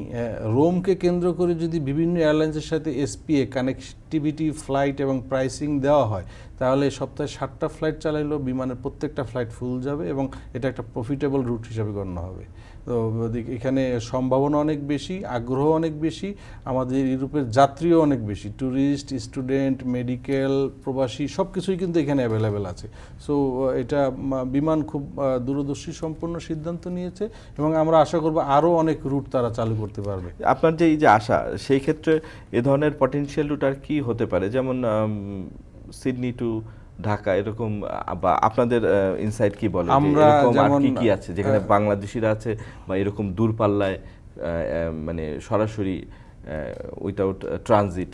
রোমকে কেন্দ্র করে যদি বিভিন্ন এয়ারলাইন্সের সাথে এসপিএ কানেক্টিভিটি ফ্লাইট এবং প্রাইসিং দেওয়া হয়, তাহলে সপ্তাহে 7টা ফ্লাইট চালাইলেও বিমানের প্রত্যেকটা ফ্লাইট ফুল যাবে এবং এটা একটা প্রফিটেবল রুট হিসাবে গণ্য হবে। তো এখানে সম্ভাবনা অনেক বেশি, আগ্রহ অনেক বেশি, আমাদের ইউরোপের যাত্রীও অনেক বেশি, ট্যুরিস্ট, স্টুডেন্ট, মেডিকেল, প্রবাসী সব কিছুই কিন্তু এখানে অ্যাভেলেবেল আছে। সো এটা বিমান খুব দূরদর্শী সম্পন্ন সিদ্ধান্ত নিয়েছে এবং আমরা আশা করব আরও অনেক রুট তারা চালু করতে পারবে। আপনার যে এই যে আশা, সেই ক্ষেত্রে এ ধরনের পটেনশিয়াল রুট আর কি হতে পারে, যেমন সিডনি টু ঢাকা এরকম, বা আপনাদের ইনসাইট কি বলে এরকম আর কি আছে যেখানে বাংলাদেশিরা আছে, বা এরকম দূরপাল্লায় মানে সরাসরি উইথাউট ট্রানজিট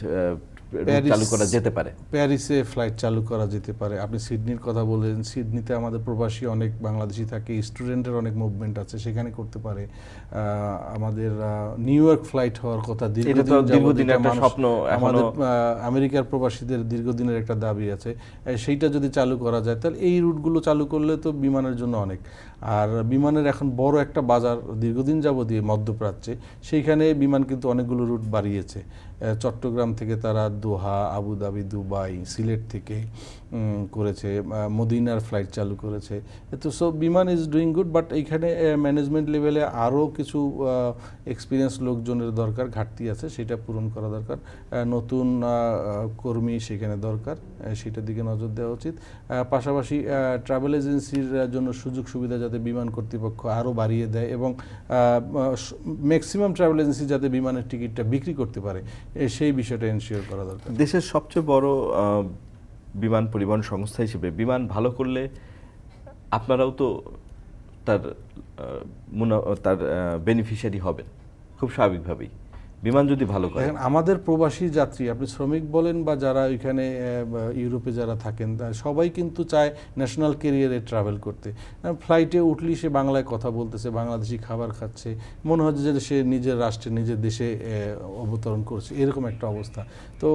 চালু করা যেতে পারে? প্যারিসে ফ্লাইট চালু করা যেতে পারে। আপনি সিডনির কথা বলেন, সিডনিতে আমাদের প্রবাসী অনেক বাংলাদেশি থাকে, স্টুডেন্টের অনেক মুভমেন্ট আছে, সেখানে করতে পারে। আমাদের নিউ ইয়র্ক ফ্লাইট হওয়ার কথা দীর্ঘদিনের একটা স্বপ্ন, আমাদের আমেরিকার প্রবাসীদের দীর্ঘদিনের একটা দাবি আছে, সেইটা যদি চালু করা যায় তাহলে এই রুটগুলো চালু করলে তো বিমানের জন্য অনেক। আর বিমানের এখন বড় একটা বাজার দীর্ঘদিন যাবতীয় মধ্যপ্রাচ্যে, সেইখানে বিমান কিন্তু অনেকগুলো রুট বাড়িয়েছে। চট্টগ্রাম থেকে তারা দোহা, আবুধাবি, দুবাই, সিলেট থেকে করেছে, মদিনার ফ্লাইট চালু করেছে। তো সব বিমান ইজ ডুইং গুড, বাট এইখানে ম্যানেজমেন্ট লেভেলে আরও কিছু এক্সপিরিয়েন্স লোকজনের দরকার, ঘাটতি আছে, সেটা পূরণ করা দরকার। নতুন কর্মী সেখানে দরকার, সেটার দিকে নজর দেওয়া উচিত। পাশাপাশি ট্রাভেল এজেন্সির জন্য সুযোগ সুবিধা যাতে বিমান কর্তৃপক্ষ আরও বাড়িয়ে দেয় এবং ম্যাক্সিমাম ট্রাভেল এজেন্সি যাতে বিমানের টিকিটটা বিক্রি করতে পারে, সেই বিষয়টা এনশিওর করা দরকার। দেশের সবচেয়ে বড় বিমান পরিবহন সংস্থা হিসেবে বিমান ভালো করলে আপনারাও তো তার বেনিফিশিয়ারি হবেন খুব স্বাভাবিকভাবেই, বিমান যদি ভালো করে। আমাদের প্রবাসী যাত্রী, আপনি শ্রমিক বলেন বা যারা ওইখানে ইউরোপে যারা থাকেন, সবাই কিন্তু চায় ন্যাশনাল ক্যারিয়ারে ট্রাভেল করতে। ফ্লাইটে উঠলেই সে বাংলায় কথা বলতেছে, বাংলাদেশি খাবার খাচ্ছে, মনে হচ্ছে যে সে নিজের রাষ্ট্রে, নিজের দেশে অবতরণ করছে, এরকম একটা অবস্থা। তো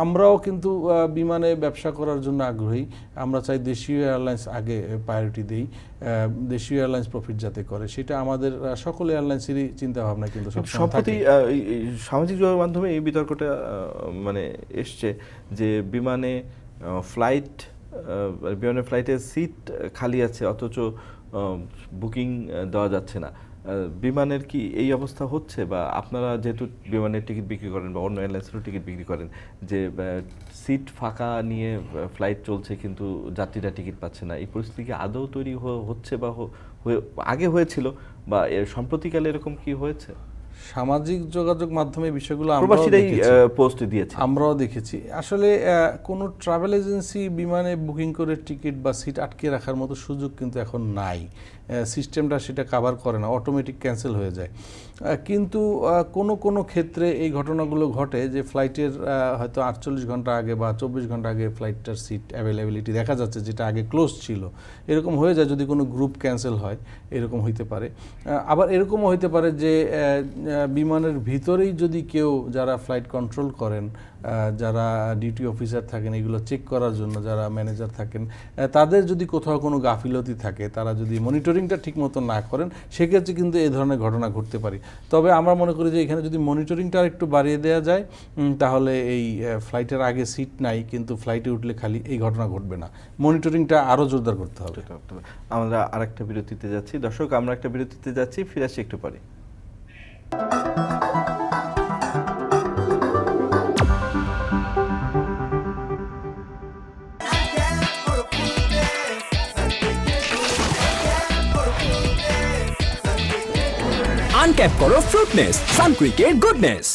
আমরাও কিন্তু বিমানে ব্যবসা করার জন্য আগ্রহী। আমরা চাই দেশীয় এয়ারলাইন্স আগে প্রায়োরিটি দেই, দেশীয় এয়ারলাইন্স প্রফিট যাতে করে, সেটা আমাদের সকল এয়ারলাইন্সেরই চিন্তাভাবনা। কিন্তু সম্প্রতি সামাজিক যোগাযোগ মাধ্যমে এই বিতর্কটা মানে এসছে যে বিমানের ফ্লাইটে সিট খালি আছে অথচ বুকিং দেওয়া যাচ্ছে না। বিমানের কি এই অবস্থা হচ্ছে, বা আপনারা যেহেতু বিমানের টিকিট বিক্রি করেন বা অন্য এয়ারলাইন্সেরও টিকিট বিক্রি করেন, যে সিট ফাঁকা নিয়ে ফ্লাইট চলছে কিন্তু যাত্রীরা টিকিট পাচ্ছে না, এই পরিস্থিতি কি আদৌ তৈরি হচ্ছে বা আগে হয়েছিল, বা সম্প্রতিকালে এরকম কি হয়েছে? সামাজিক যোগাযোগ মাধ্যমে বিষয়গুলো আমরাও দেখেছি। আসলে কোনো ট্রাভেল এজেন্সি বিমানে বুকিং করে টিকিট বা সিট আটকে রাখার মতো সুযোগ কিন্তু এখন নাই, সিস্টেমটা সেটা কাভার করে না, অটোমেটিক ক্যান্সেল হয়ে যায়। কিন্তু কোনো ক্ষেত্রে এই ঘটনাগুলো ঘটে যে ফ্লাইটের হয়তো 48 ঘন্টা আগে বা 24 ঘন্টা আগে ফ্লাইটটার সিট অ্যাভেলেবিলিটি দেখা যাচ্ছে যেটা আগে ক্লোজ ছিল, এরকম হয়ে যায় যদি কোনো গ্রুপ ক্যান্সেল হয়, এরকম হইতে পারে। আবার এরকমও হইতে পারে যে বিমানের ভিতরেই যদি কেউ যারা ফ্লাইট কন্ট্রোল করেন, যারা ডিউটি অফিসার থাকেন এগুলো চেক করার জন্য, যারা ম্যানেজার থাকেন, তাদের যদি কোথাও কোনো গাফিলতি থাকে, তারা যদি মনিটরিংটা ঠিক মতো না করেন, সেক্ষেত্রে কিন্তু এই ধরনের ঘটনা ঘটতে পারে। তবে আমরা মনে করি যে এখানে যদি মনিটরিংটা একটু বাড়িয়ে দেওয়া যায়, তাহলে এই ফ্লাইটের আগে সিট নাই কিন্তু ফ্লাইটে উঠলে খালি, এই ঘটনা ঘটবে না। মনিটরিংটা আরও জোরদার করতে হবে। আমরা আরেকটা বিরতিতে যাচ্ছি। দর্শক, আমরা একটা বিরতিতে যাচ্ছি, ফিরে আসছি একটু পরে। আনক্যাপ করো ফ্রুটনেস সানকুইকের গুডনেস।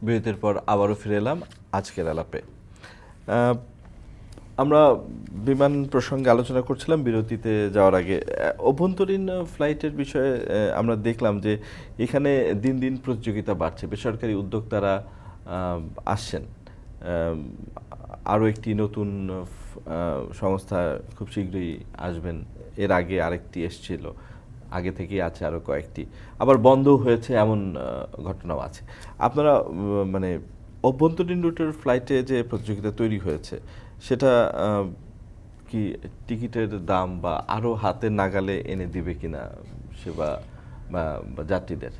বিরতির পর আবারও ফিরে এলাম আজকের আলাপে। আমরা বিমান প্রসঙ্গে আলোচনা করছিলাম বিরতিতে যাওয়ার আগে। অভ্যন্তরীণ ফ্লাইটের বিষয়ে আমরা দেখলাম যে এখানে দিন দিন প্রতিযোগিতা বাড়ছে, বেসরকারি উদ্যোক্তারা আসছেন। আরও একটি নতুন সংস্থা খুব শীঘ্রই আসবেন, এর আগে আরেকটি এসছিল, আগে থেকেই আছে আরও কয়েকটি, আবার বন্ধ হয়েছে এমন ঘটনাও আছে। আপনারা মানে অভ্যন্তরীণ রুটের ফ্লাইটে যে প্রতিযোগিতা তৈরি হয়েছে সেটা কি টিকিটের দাম বা আরও হাতের নাগালে এনে দিবে কিনা সেবা বা যাত্রীদের?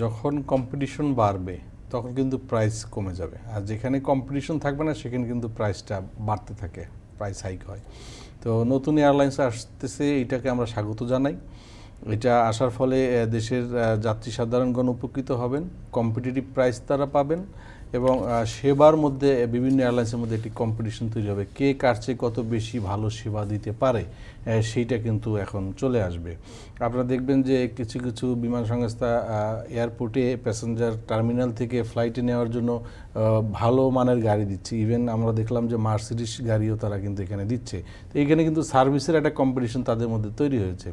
যখন কম্পিটিশন বাড়বে তখন কিন্তু প্রাইস কমে যাবে, আর যেখানে কম্পিটিশন থাকবে না সেখানে কিন্তু প্রাইসটা বাড়তে থাকে, প্রাইস হাইক হয়। তো নতুন এয়ারলাইন্স আসতেছে, এটাকে আমরা স্বাগত জানাই। এটা আসার ফলে দেশের যাত্রী সাধারণগণ উপকৃত হবেন, কম্পিটিটিভ প্রাইস তারা পাবেন এবং সেবার মধ্যে বিভিন্ন এয়ারলাইন্সের মধ্যে একটি কম্পিটিশন তৈরি হবে, কে কার চেয়ে কত বেশি ভালো সেবা দিতে পারে সেইটা কিন্তু এখন চলে আসবে। আপনারা দেখবেন যে কিছু কিছু বিমান সংস্থা এয়ারপোর্টে প্যাসেঞ্জার টার্মিনাল থেকে ফ্লাইটে নেওয়ার জন্য ভালো মানের গাড়ি দিচ্ছে। ইভেন আমরা দেখলাম যে মার্সিডিস গাড়িও তারা কিন্তু এখানে দিচ্ছে। তো এখানে কিন্তু সার্ভিসের একটা কম্পিটিশন তাদের মধ্যে তৈরি হয়েছে।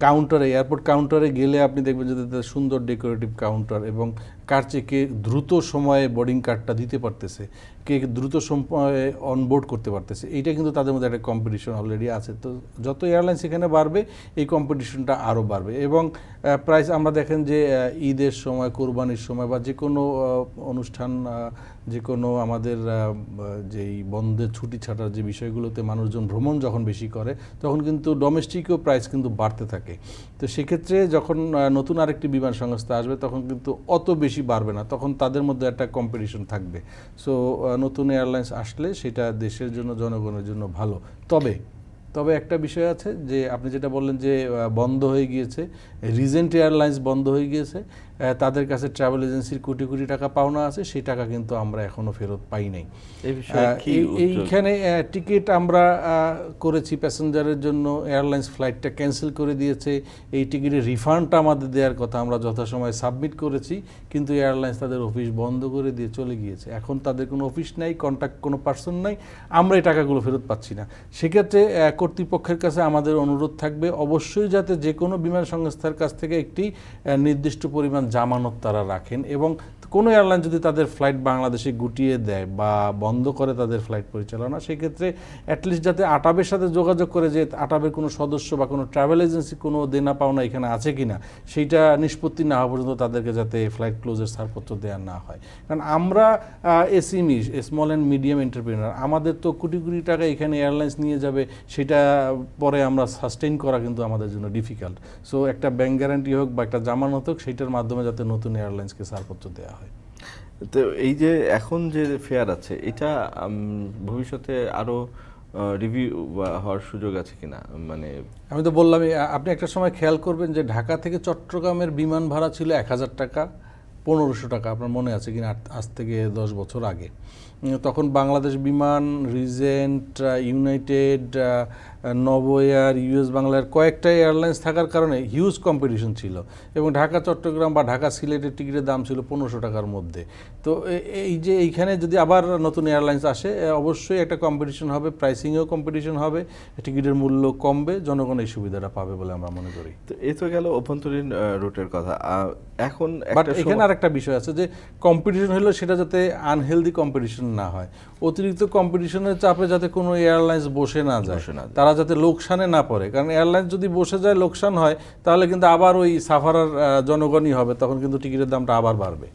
কাউন্টারে, এয়ারপোর্ট কাউন্টারে গেলে আপনি দেখবেন যে তাদের সুন্দর ডেকোরেটিভ কাউন্টার এবং কার চেয়ে কে দ্রুত সময়ে বোর্ডিং কার্ডটা দিতে পারতেছে, কে দ্রুত সময়ে অনবোর্ড করতে পারতেছে, এইটা কিন্তু তাদের মধ্যে একটা কম্পিটিশন অলরেডি আছে। তো যত এয়ারলাইন্স এখানে বাড়বে এই কম্পিটিশনটা আরও বাড়বে এবং প্রাইস আমরা দেখেন যে ঈদের সময়, কোরবানির সময় বা যে কোনো অনুষ্ঠান, যে কোনো আমাদের যেই বন্ধের ছুটি ছাটার যে বিষয়গুলোতে মানুষজন ভ্রমণ যখন বেশি করে তখন কিন্তু ডোমেস্টিকও প্রাইস কিন্তু বাড়তে থাকে। তো সেক্ষেত্রে যখন নতুন আরেকটি বিমান সংস্থা আসবে তখন কিন্তু অত বেশি বাড়বে না, তখন তাদের মধ্যে একটা কম্পিটিশন থাকবে। সো নতুন এয়ারলাইন্স আসলে সেটা দেশের জন্য, জনগণের জন্য ভালো। তবে একটা বিষয় আছে যে আপনি যেটা বললেন যে বন্ধ হয়ে গিয়েছে, রিজেন্ট এয়ারলাইন্স বন্ধ হয়ে গিয়েছে, তাদের কাছে ট্রাভেল এজেন্সির কোটি কোটি টাকা পাওনা আছে, সেই টাকা কিন্তু আমরা এখনও ফেরত পাই নাই। এইখানে টিকিট আমরা করেছি প্যাসেঞ্জারের জন্য, এয়ারলাইন্স ফ্লাইটটা ক্যান্সেল করে দিয়েছে, এই টিকিটের রিফান্ডটা আমাদের দেওয়ার কথা আমরা যথাসময়ে সাবমিট করেছি, কিন্তু এয়ারলাইন্স তাদের অফিস বন্ধ করে দিয়ে চলে গিয়েছে। এখন তাদের কোনো অফিস নাই, কন্ট্যাক্ট কোনো পার্সন নাই, আমরা এই টাকাগুলো ফেরত পাচ্ছি না। সেক্ষেত্রে কর্তৃপক্ষের কাছে আমাদের অনুরোধ থাকবে অবশ্যই যাতে যে কোনো বিমান সংস্থার কাছ থেকে একটি নির্দিষ্ট পরিমাণ জামানত তারা রাখেন এবং কোনো এয়ারলাইন যদি তাদের ফ্লাইট বাংলাদেশে গুটিয়ে দেয় বা বন্ধ করে তাদের ফ্লাইট পরিচালনা, সেক্ষেত্রে অ্যাটলিস্ট যাতে আটাবের সাথে যোগাযোগ করে যে আটাবের কোনো সদস্য বা কোনো ট্রাভেল এজেন্সি কোনো দেনা পাওনা এখানে আছে কিনা সেইটা নিষ্পত্তি না হওয়া পর্যন্ত তাদেরকে যাতে ফ্লাইট ক্লোজের ছাড়পত্র দেওয়া না হয়। কারণ আমরা SME, small and medium entrepreneur, আমাদের তো কোটি কোটি টাকা এখানে এয়ারলাইন্স নিয়ে যাবে, সেটা পরে আমরা সাস্টেইন করা কিন্তু আমাদের জন্য ডিফিকাল্ট। সো একটা ব্যাংক গ্যারান্টি হোক বা একটা জামানত হোক, সেইটার মাধ্যমে যাতে নতুন এয়ারলাইন্সকে ছাড়পত্র দেওয়া হয়। তো এই যে এখন যে ফেয়ার আছে এটা ভবিষ্যতে আরও রিভিউ হওয়ার সুযোগ আছে কিনা? মানে আমি তো বললাম, আপনি একটা সময় খেয়াল করবেন যে ঢাকা থেকে চট্টগ্রামের বিমান ভাড়া ছিল 1000 টাকা, 1500 টাকা, আপনার মনে আছে কিনা, আজ থেকে 10 বছর আগে। তখন বাংলাদেশ বিমান, রিজেন্ট, ইউনাইটেড, নভোএয়ার, ইউএস বাংলার কয়েকটা এয়ারলাইন্স থাকার কারণে হিউজ কম্পিটিশন ছিল এবং ঢাকা চট্টগ্রাম বা ঢাকা সিলেটের টিকিটের দাম ছিল 1500 টাকার মধ্যে। তো এই যে এইখানে যদি আবার নতুন এয়ারলাইন্স আসে অবশ্যই একটা কম্পিটিশন হবে, প্রাইসিংয়েও কম্পিটিশন হবে, টিকিটের মূল্য কমবে, জনগণ এই সুবিধাটা পাবে বলে আমরা মনে করি। তো এই তো গেল অভ্যন্তরীণ রুটের কথা। এখন বাট এখানে আরেকটা বিষয় আছে যে কম্পিটিশন হলো সেটা যাতে আনহেলদি কম্পিটিশন না হয়, অতিরিক্ত কম্পিটিশনের চাপে যাতে কোনো এয়ারলাইন্স বসে না যায়, তারা যাতে লোকসানে না পড়ে। কারণ এয়ারলাইন্স যদি বসে যায়, লোকসান হয়, তাহলে কিন্তু আবার ওই সাফারার জনগণই হবে, তখন কিন্তু টিকিটের দামটা আবার বাড়বে।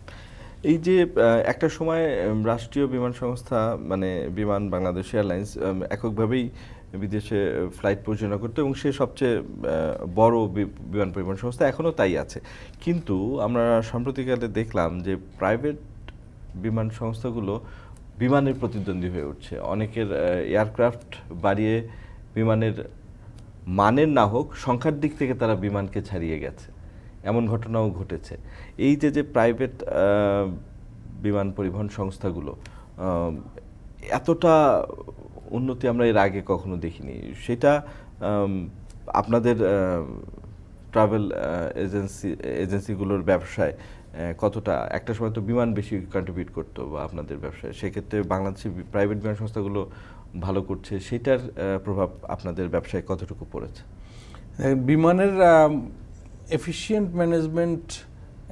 এই যে একটা সময় রাষ্ট্রীয় বিমান সংস্থা মানে বিমান বাংলাদেশ এয়ারলাইন্স এককভাবেই বিদেশে ফ্লাইট পরিচালনা করতো এবং সে সবচেয়ে বড় বিমান পরিবহন সংস্থা, এখনও তাই আছে। কিন্তু আমরা সাম্প্রতিককালে দেখলাম যে প্রাইভেট বিমান সংস্থাগুলো বিমানের প্রতিদ্বন্দ্বী হয়ে উঠছে। অনেকের এয়ারক্রাফট বাড়িয়ে বিমানের মানের না হোক সংখ্যার দিক থেকে তারা বিমানকে ছাড়িয়ে গেছে। এমন ঘটনাও ঘটেছে। এই যে প্রাইভেট বিমান পরিবহন সংস্থাগুলো এতটা উন্নতি আমরা এর আগে কখনো দেখিনি, সেটা আপনাদের ট্রাভেল এজেন্সিগুলোর ব্যবসায় কতটা, একটা সময় তো বিমান বেশি কন্ট্রিবিউট করতো বা আপনাদের ব্যবসায়, সেক্ষেত্রে বাংলাদেশি প্রাইভেট বিমান সংস্থাগুলো ভালো করছে, সেটার প্রভাব আপনাদের ব্যবসায় কতটুকু পড়েছে? বিমানের এফিশিয়েন্ট ম্যানেজমেন্ট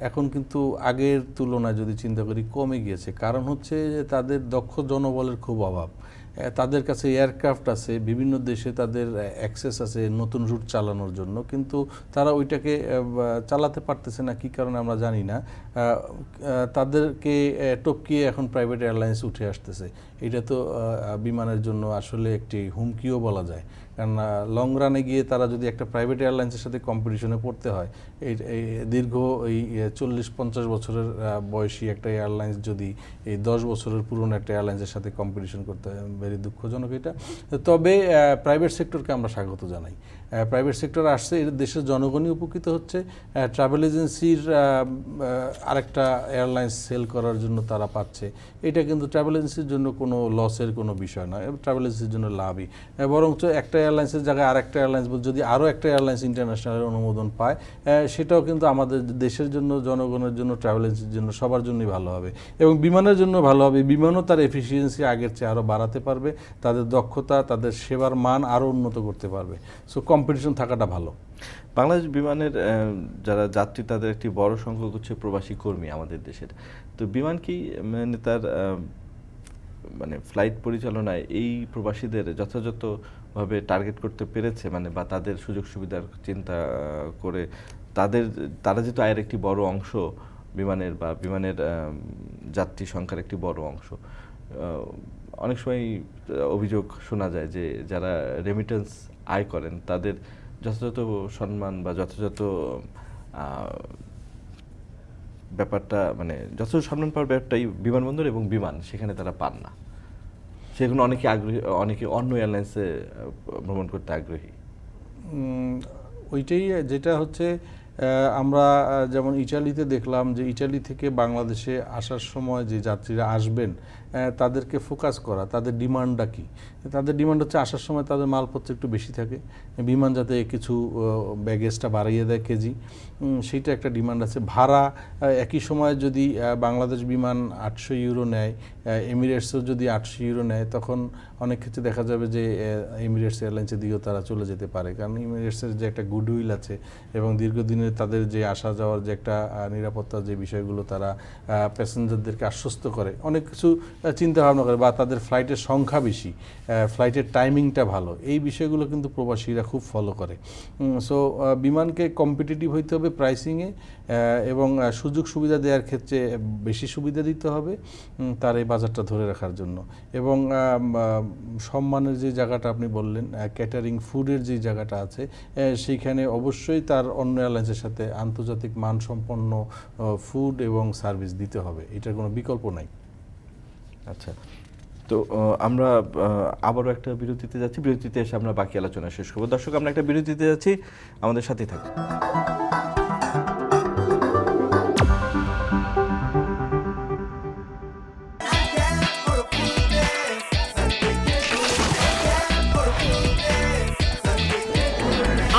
এখন কিন্তু আগের তুলনায় যদি চিন্তা করি কমে গিয়েছে। কারণ হচ্ছে যে তাদের দক্ষ জনবলের খুব অভাব। তাদের কাছে এয়ারক্রাফট আছে, বিভিন্ন দেশে তাদের অ্যাক্সেস আছে নতুন রুট চালানোর জন্য, কিন্তু তারা ওইটাকে চালাতে পারতেছে না, কী কারণে আমরা জানি না। তাদেরকে টপকিয়ে এখন প্রাইভেট এয়ারলাইন্স উঠে আসতেছে। এটা তো বিমানের জন্য আসলে একটি হুমকিও বলা যায়। কারণ লং রানে গিয়ে তারা যদি একটা প্রাইভেট এয়ারলাইন্সের সাথে কম্পিটিশনে পড়তে হয়, এই দীর্ঘ এই 40-50 বছরের বয়সী একটা এয়ারলাইন্স যদি এই 10 বছরের পুরনো একটা এয়ারলাইন্সের সাথে কম্পিটিশন করতে হয়, ভেরি দুঃখজনক এটা। তবে প্রাইভেট সেক্টরকে আমরা স্বাগত জানাই। প্রাইভেট সেক্টর আসছে, এর দেশের জনগণই উপকৃত হচ্ছে। ট্রাভেল এজেন্সির আরেকটা এয়ারলাইন্স সেল করার জন্য তারা পাচ্ছে, এটা কিন্তু ট্রাভেল এজেন্সির জন্য কোনো লসের কোনো বিষয় নয়, ট্রাভেল এজেন্সির জন্য লাভই। বরঞ্চ একটা এয়ারলাইন্সের জায়গায় আরেকটা এয়ারলাইন্স যদি আরও একটা এয়ারলাইন্স ইন্টারন্যাশনালের অনুমোদন পায়, সেটাও কিন্তু আমাদের দেশের জন্য, জনগণের জন্য, ট্রাভেল এজেন্সির জন্য, সবার জন্যই ভালো হবে এবং বিমানের জন্য ভালো হবে। বিমানও তার এফিসিয়েন্সি আগের চেয়ে আরও বাড়াতে পারবে, তাদের দক্ষতা, তাদের সেবার মান আরও উন্নত করতে পারবে। সো কম্পিটিশন থাকাটা ভালো। বাংলাদেশ বিমানের যারা যাত্রী, তাদের একটি বড় সংখ্যক হচ্ছে প্রবাসী কর্মী আমাদের দেশের। তো বিমান কি মানে তার মানে ফ্লাইট পরিচালনায় এই প্রবাসীদের যথাযথভাবে টার্গেট করতে পেরেছে, মানে বা তাদের সুযোগ সুবিধার চিন্তা করে তারা যেহেতু আয়ের একটি বড় অংশ বিমানের, বা বিমানের যাত্রী সংখ্যার একটি বড় অংশ, অনেক সময় অভিযোগ শোনা যায় যে যারা রেমিটেন্স আয় করেন তাদের যথাযথ সম্মান বা যথাযথ ব্যাপারটা, মানে যথাযথ সম্মান পাওয়ার ব্যাপারটাই বিমানবন্দর এবং বিমান, সেখানে তারা পান না। সেগুলো অনেকে আগ্রহী, অনেকে অন্য এয়ারলাইন্সে ভ্রমণ করতে আগ্রহী। ওইটাই যেটা হচ্ছে, আমরা যেমন ইটালিতে দেখলাম যে ইটালি থেকে বাংলাদেশে আসার সময় যে যাত্রীরা আসবেন, তাদেরকে ফোকাস করা, তাদের ডিমান্ডটা কী। তাদের ডিমান্ড হচ্ছে আসার সময় তাদের মালপত্র একটু বেশি থাকে, বিমান যাতে কিছু ব্যাগেজটা বাড়িয়ে দেয় কেজি, সেইটা একটা ডিমান্ড আছে। ভাড়া একই সময় যদি বাংলাদেশ বিমান 800 ইউরো নেয়, এমিরেটসও যদি 800 ইউরো নেয়, তখন অনেক ক্ষেত্রে দেখা যাবে যে এমিরেটস এয়ারলাইন্সের দিকেও তারা চলে যেতে পারে। কারণ এমিরেটসের যে একটা গুডউইল আছে এবং দীর্ঘদিনের তাদের যে আসা যাওয়ার যে একটা নিরাপত্তার যে বিষয়গুলো, তারা প্যাসেঞ্জারদেরকে আশ্বস্ত করে, অনেক কিছু চিন্তা ভাবনা করে, বা তাদের ফ্লাইটের সংখ্যা বেশি, ফ্লাইটের টাইমিংটা ভালো, এই বিষয়গুলো কিন্তু প্রবাসীরা খুব ফলো করে। সো বিমানকে কম্পিটিটিভ হইতে হবে প্রাইসিংয়ে, এবং সুযোগ সুবিধা দেওয়ার ক্ষেত্রে বেশি সুবিধা দিতে হবে তার এই বাজারটা ধরে রাখার জন্য। এবং সম্মানের যে জায়গাটা আপনি বললেন, ক্যাটারিং ফুডের যে জায়গাটা আছে, সেইখানে অবশ্যই তার অন্য এয়ারলাইন্সের সাথে আন্তর্জাতিক মানসম্পন্ন ফুড এবং সার্ভিস দিতে হবে, এটার কোনো বিকল্প নাই। আচ্ছা, তো আমরা আবারও একটা বিরতিতে যাচ্ছি, বিরতিতে এসে আমরা বাকি আলোচনা শেষ করবো। দর্শক, আমরা একটা বিরতিতে যাচ্ছি, আমাদের সাথেই থাকুন।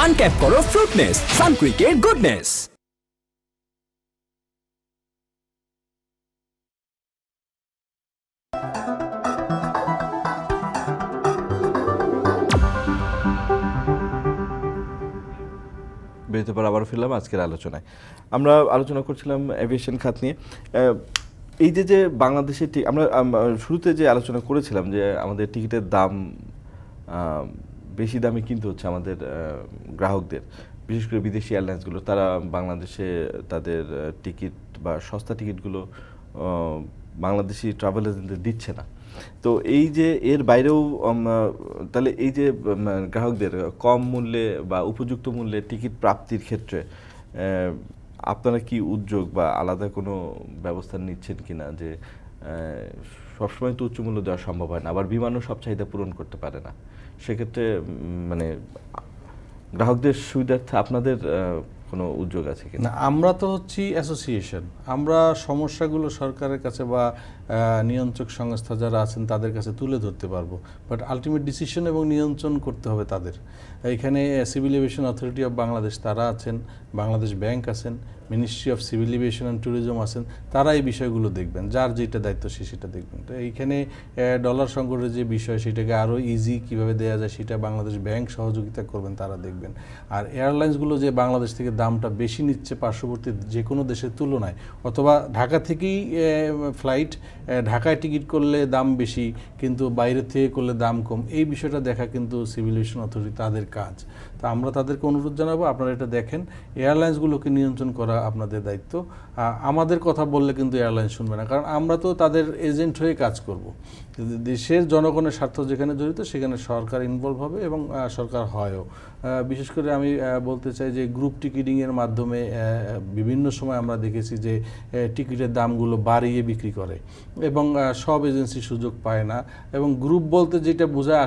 আনক্যাপ করো ফ্রুটনেস, সানকুইকের গুডনেস। বিরতির পর আবার ফিরলাম আজকের আলোচনায়। আমরা আলোচনা করছিলাম এভিয়েশন খাত নিয়ে। এই যে বাংলাদেশে আমরা শুরুতে যে আলোচনা করেছিলাম যে আমাদের টিকিটের দাম বেশি দামে কিনতে হচ্ছে আমাদের গ্রাহকদের, বিশেষ করে বিদেশি এয়ারলাইন্সগুলো, তারা বাংলাদেশে তাদের টিকিট বা সস্তা টিকিটগুলো বাংলাদেশি ট্রাভেল এজেন্টদের দিচ্ছে না। তো এই যে এর বাইরেও তাহলে এই যে গ্রাহকদের কম মূল্যে বা উপযুক্ত মূল্যে টিকিট প্রাপ্তির ক্ষেত্রে আপনারা কি উদ্যোগ বা আলাদা কোনো ব্যবস্থা নিচ্ছেন কিনা, যে সবসময় তো উচ্চ মূল্য দেওয়া সম্ভব হয় না, আবার বিমানও সব চাহিদা পূরণ করতে পারে না, সেক্ষেত্রে মানে গ্রাহকদের সুবিধার্থে আপনাদের কোনো উদ্যোগ আছে কিনা? না, আমরা তো হচ্ছি অ্যাসোসিয়েশন, আমরা সমস্যাগুলো সরকারের কাছে বা নিয়ন্ত্রক সংস্থা যারা আছেন তাদের কাছে তুলে ধরতে পারবো, বাট আলটিমেট ডিসিশন এবং নিয়ন্ত্রণ করতে হবে তাদের। এখানে civil aviation authority of Bangladesh তারা আছেন, বাংলাদেশ ব্যাংক আছেন, ministry of civil aviation and tourism আছেন, তারা এই বিষয়গুলো দেখবেন, যার যেটা দায়িত্ব সে সেটা দেখবেন। তো এইখানে ডলার সংকটের যে বিষয় সেটাকে আরও ইজি কীভাবে দেওয়া যায় সেটা বাংলাদেশ ব্যাংক সহযোগিতা করবেন, তারা দেখবেন। আর এয়ারলাইন্সগুলো যে বাংলাদেশ থেকে দামটা বেশি নিচ্ছে পার্শ্ববর্তী যে কোনো দেশের তুলনায়, অথবা ঢাকা থেকেই ফ্লাইট, ঢাকায় টিকিট করলে দাম বেশি কিন্তু বাইরে থেকে করলে দাম কম, এই বিষয়টা দেখা কিন্তু সিভিল এভিয়েশন অথরিটি তাদের কাজ। তো আমরা তাদেরকে অনুরোধ জানাবো, আপনারা এটা দেখেন, এয়ারলাইন্সগুলোকে নিয়ন্ত্রণ করা আপনাদের দায়িত্ব। আমাদের কথা বললে কিন্তু এয়ারলাইন্স শুনবে না, কারণ আমরা তো তাদের এজেন্ট হয়ে কাজ করব। দেশের জনগণের স্বার্থ যেখানে জড়িত সেখানে সরকার ইনভলভ হবে এবং সরকার হয়ও। বিশেষ করে আমি বলতে চাই যে গ্রুপ টিকিটিংয়ের মাধ্যমে বিভিন্ন সময় আমরা দেখেছি যে টিকিটের দামগুলো বাড়িয়ে বিক্রি করে এবং সব এজেন্সি সুযোগ পায় না। এবং গ্রুপ বলতে যেটা বোঝায়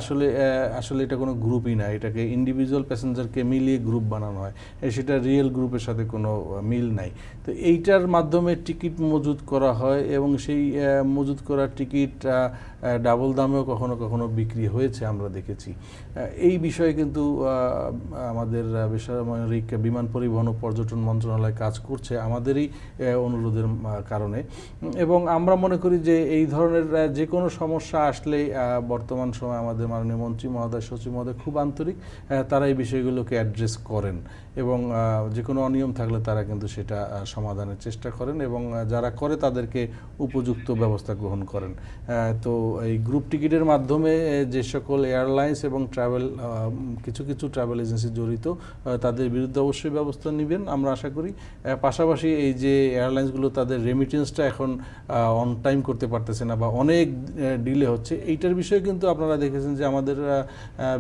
আসলে এটা কোনো গ্রুপই না, এটাকে ইন্ডিভিজুয়াল প্যাসেঞ্জারকে মিলিয়ে গ্রুপ বানানো হয়, সেটা রিয়েল গ্রুপের সাথে কোনো মিল নাই। তো এইটার মাধ্যমে টিকিট মজুত করা হয় এবং সেই মজুত করা টিকিট ডাবল দামেও কখনো কখনো বিক্রি হয়েছে আমরা দেখেছি। এই বিষয়ে কিন্তু আমাদের বেসামরিক বিমান পরিবহন ও পর্যটন মন্ত্রণালয় কাজ করছে আমাদেরই অনুরোধের কারণে। এবং আমরা মনে করি যে এই ধরনের যে কোনো সমস্যা আসলে বর্তমান সময় আমাদের মাননীয় মন্ত্রী মহোদয়, সচিব মহোদয় খুব আন্তরিক, তারা এই বিষয়গুলোকে অ্যাড্রেস করেন এবং যে কোনো অনিয়ম থাকলে তারা কিন্তু সেটা সমাধানের চেষ্টা করেন এবং যারা করে তাদেরকে উপযুক্ত ব্যবস্থা গ্রহণ করেন। তো এই গ্রুপ টিকিটের মাধ্যমে যে সকল এয়ারলাইন্স এবং কিছু কিছু ট্রাভেল এজেন্সি জড়িত তাদের বিরুদ্ধে অবশ্যই ব্যবস্থা নেবেন আমরা আশা করি। পাশাপাশি এই যে এয়ারলাইন্সগুলো তাদের রেমিটেন্সটা এখন অন টাইম করতে পারতেছে না বা অনেক ডিলে হচ্ছে, এইটার বিষয়ে কিন্তু আপনারা দেখেছেন যে আমাদের